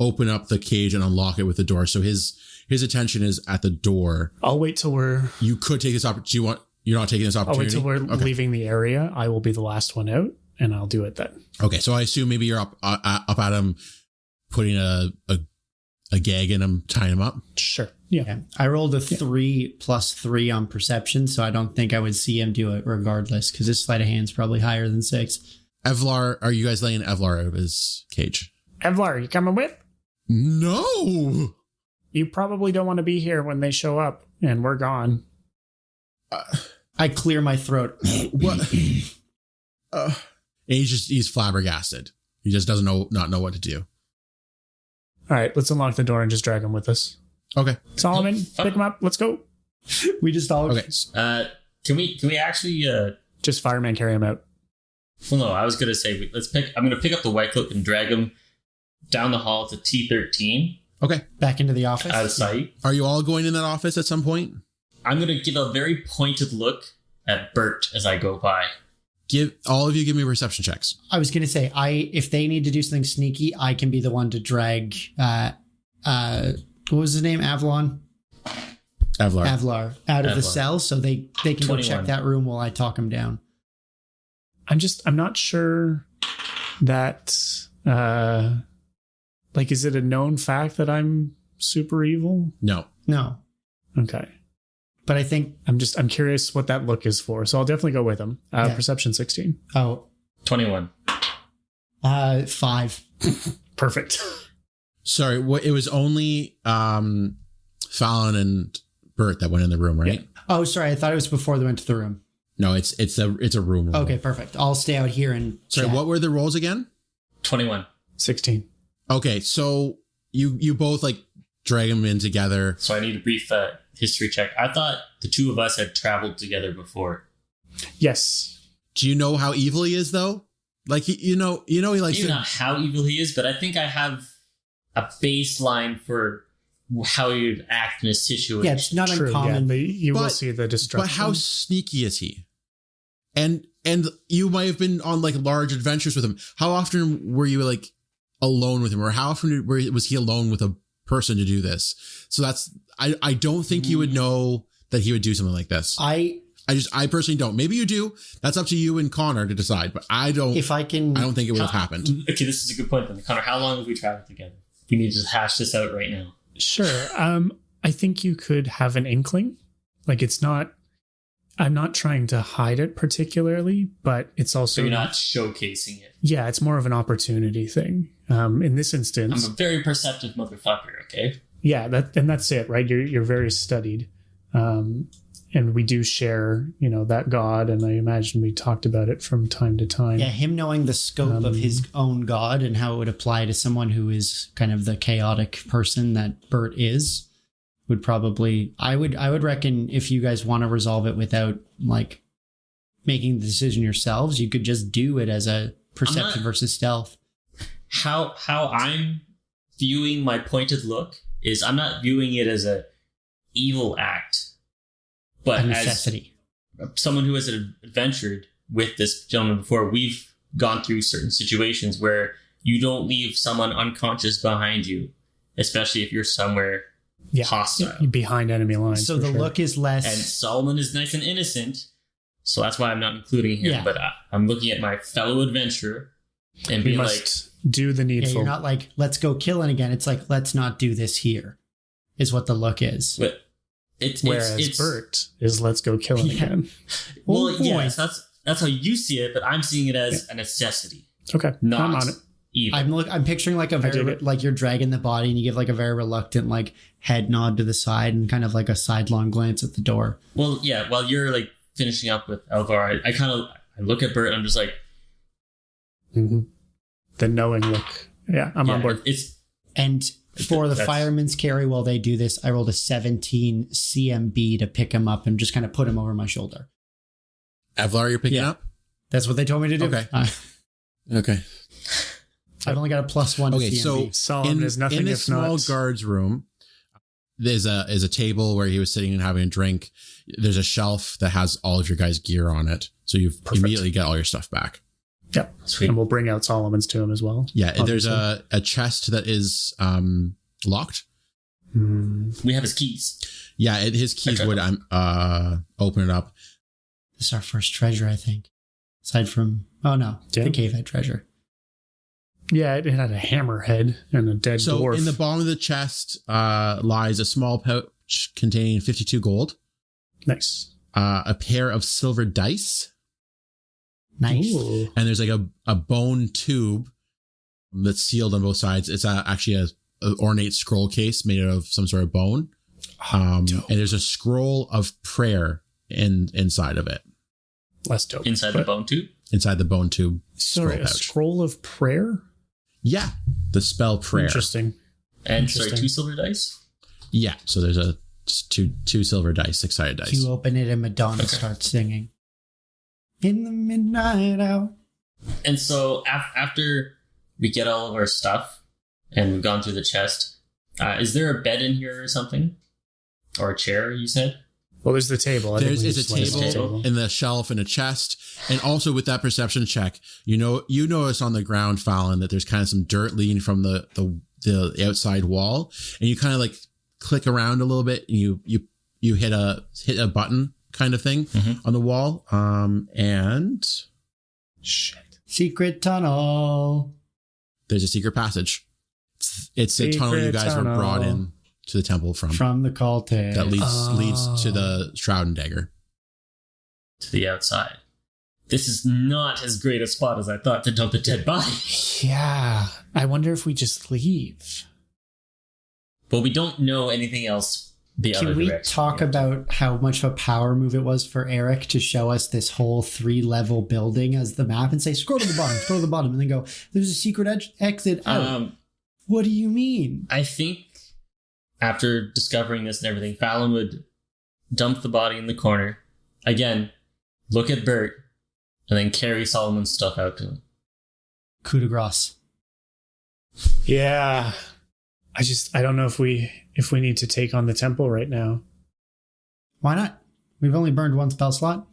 open up the cage and unlock it with the door. So his attention is at the door. I'll wait till You could take this opportunity. You're not taking this opportunity? I'll wait till we're leaving the area. I will be the last one out, and I'll do it then. Okay, so I assume maybe you're up at him, putting a gag in him, tying him up. Sure. Yeah. I rolled a 3 + 3 on perception, so I don't think I would see him do it regardless, because his sleight of hand's probably higher than 6. Evlar, are you guys letting Evlar out of his cage? Evlar, you coming with? No. You probably don't want to be here when they show up and we're gone. I clear my throat. What? He's flabbergasted. He just doesn't not know what to do. All right, let's unlock the door and just drag him with us. Okay. Solomon, pick him up. Let's go. We just all okay. Can we actually just fireman carry him out? Well, no, I was gonna say I'm gonna pick up the white cloak and drag him down the hall to T13. Okay. Back into the office. Out of sight. Are you all going in that office at some point? I'm gonna give a very pointed look at Bert as I go by. Give me perception checks. I was gonna say, if they need to do something sneaky, I can be the one to drag what was his name? Avlar out of the cell, so they can 21. Go check that room while I talk him down. I'm not sure that is it a known fact that I'm super evil? No. Okay. But I think I'm curious what that look is for. So I'll definitely go with him. Perception 16. Oh. 21. 5. Perfect. Sorry, it was only Fallon and Bert that went in the room, right? Yeah. Oh, sorry. I thought it was before they went to the room. No, it's a room. Okay, perfect. I'll stay out here and Sorry, chat. what were the rolls again? 21. 16. Okay, so you both like drag them in together. So I need a brief history check. I thought the two of us had traveled together before. Yes. Do you know how evil he is though? Like he likes Maybe not how evil he is, but I think I have a baseline for how he would act in a situation. Yeah, it's not True, uncommon. yeah, you will But- see the destruction. But how sneaky is he? And you might have been on like large adventures with him. How often were you like alone with him, or how often was he alone with a person to do this? So I don't think you would know that he would do something like this. I personally don't. Maybe you do. That's up to you and Connor to decide. But I don't. I don't think it would have happened. Okay, this is a good point then. Connor, how long have we traveled together? We need to just hash this out right now. Sure. I think you could have an inkling. Like I'm not trying to hide it particularly, but it's also... So you're not showcasing it. Yeah, it's more of an opportunity thing. In this instance... I'm a very perceptive motherfucker, okay? Yeah, that's it, right? You're very studied. And we do share, that God, and I imagine we talked about it from time to time. Yeah, him knowing the scope of his own God and how it would apply to someone who is kind of the chaotic person that Bert is would probably... I would reckon if you guys want to resolve it without like making the decision yourselves, you could just do it as a perception versus stealth. How I'm viewing my pointed look is I'm not viewing it as a evil act, but A necessity. As someone who has adventured with this gentleman before. We've gone through certain situations where you don't leave someone unconscious behind you, especially if you're somewhere hostile. Behind enemy lines. So the look is less... And Solomon is nice and innocent, so that's why I'm not including him. Yeah. But I'm looking at my fellow adventurer and we being must do the Yeah, needful. you're not like, let's go killing again. It's like, let's not do this here, is what the look is. but Whereas it's Bert is let's go killing again. well, Oh, boy. yes, that's how you see it, but I'm seeing it as a necessity, Okay, not I'm on it. evil. I'm picturing like a dig very, it. like you're dragging the body and you give like a very reluctant like head nod to the side and kind of like a sidelong glance at the door. Well, yeah, while you're like finishing up with Elvar, I look at Bert and I'm just like, Mm-hmm. The knowing look. Yeah, I'm on board. And for the That's- fireman's carry while they do this, I rolled a 17 CMB to pick him up and just kind of put him over my shoulder. Evlar, you're picking up? That's what they told me to do. Okay. Okay. I've only got a +1 to Okay, CMB. so Solomon is nothing in if this small not... guard's room, there's a table where he was sitting and having a drink. There's a shelf that has all of your guys' gear on it. So you immediately get all your stuff back. Yep. Sweet. And we'll bring out Solomon's to him as well. Yeah, there's obviously. a chest that is locked. we have his keys. Yeah, his keys Okay. would open it up. This is our first treasure, I think. Aside from, the cave had treasure. Yeah, it had a hammerhead and a dead So dwarf. in the bottom of the chest lies a small pouch containing 52 gold, Nice. a pair of silver dice, Nice. Ooh. and there's like a bone tube that's sealed on both sides. It's actually a ornate scroll case made out of some sort of bone. And there's a scroll of prayer inside of it. Less dope. Inside the bone tube? Inside the bone tube. Sorry, a scroll of prayer? Yeah. The spell prayer. Interesting. And sorry, Interesting. 2 silver dice? Yeah. So there's two silver dice, 6-sided dice. You open it and Madonna starts singing. In the midnight hour. And so after we get all of our stuff and we've gone through the chest, is there a bed in here or something? Or a chair, you said? Well, there's the table. There's a table in the shelf and a chest. And also with that perception check, you notice on the ground, Fallon, that there's kind of some dirt leading from the outside wall. And you kind of like click around a little bit and you hit a button kind of thing on the wall. And shit. Secret tunnel. There's a secret passage. It's a tunnel you guys were brought in to the temple from the cultist. that leads to the Shroud and Dagger. To the outside. this is not as great a spot as I thought to dump a dead body. Yeah. I wonder if we just leave. But we don't know anything else the other Can we direction. talk about how much of a power move it was for Eric to show us this whole 3-level building as the map and say, scroll to the bottom, and then go, there's a secret exit out. What do you mean? I think after discovering this and everything, Fallon would dump the body in the corner. Again, look at Bert, and then carry Solomon's stuff out to him. Coup de grace. Yeah. I don't know if we need to take on the temple right now. Why not? We've only burned one spell slot.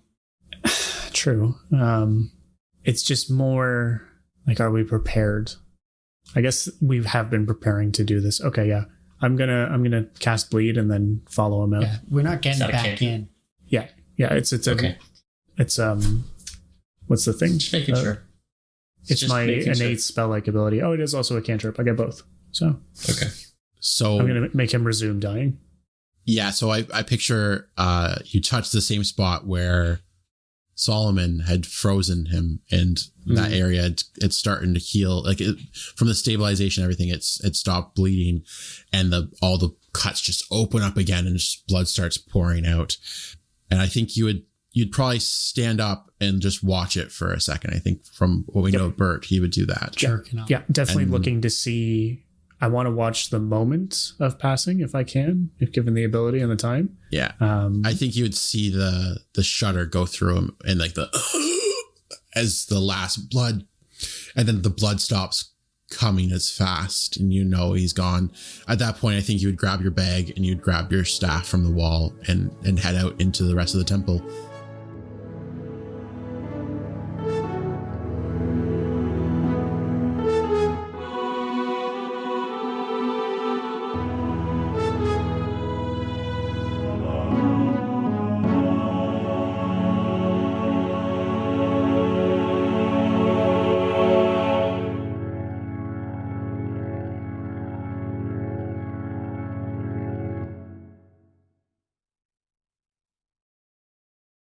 True. It's just more like, are we prepared? I guess we have been preparing to do this. Okay, yeah. I'm gonna cast bleed and then follow him out. Yeah, we're not getting back cantrip? in. Yeah. It's Okay. It's what's the thing? Just making sure. It's Just my making innate sure. spell-like ability. Oh, it is also a cantrip. I get both. So Okay. So I'm gonna make him resume dying. yeah, so I picture you touch the same spot where Solomon had frozen him, and that area it's starting to heal. Like from the stabilization, everything it stopped bleeding, and all the cuts just open up again, and just blood starts pouring out. And I think you'd probably stand up and just watch it for a second. I think from what we know of Bert, he would do that. Jerking off. Yeah, definitely And- looking to see. I want to watch the moment of passing if I can, if given the ability and the time. Yeah. I think you would see the shudder go through him, and like as the last blood, and then the blood stops coming as fast, and you know he's gone. At that point, I think you would grab your bag and you'd grab your staff from the wall and head out into the rest of the temple.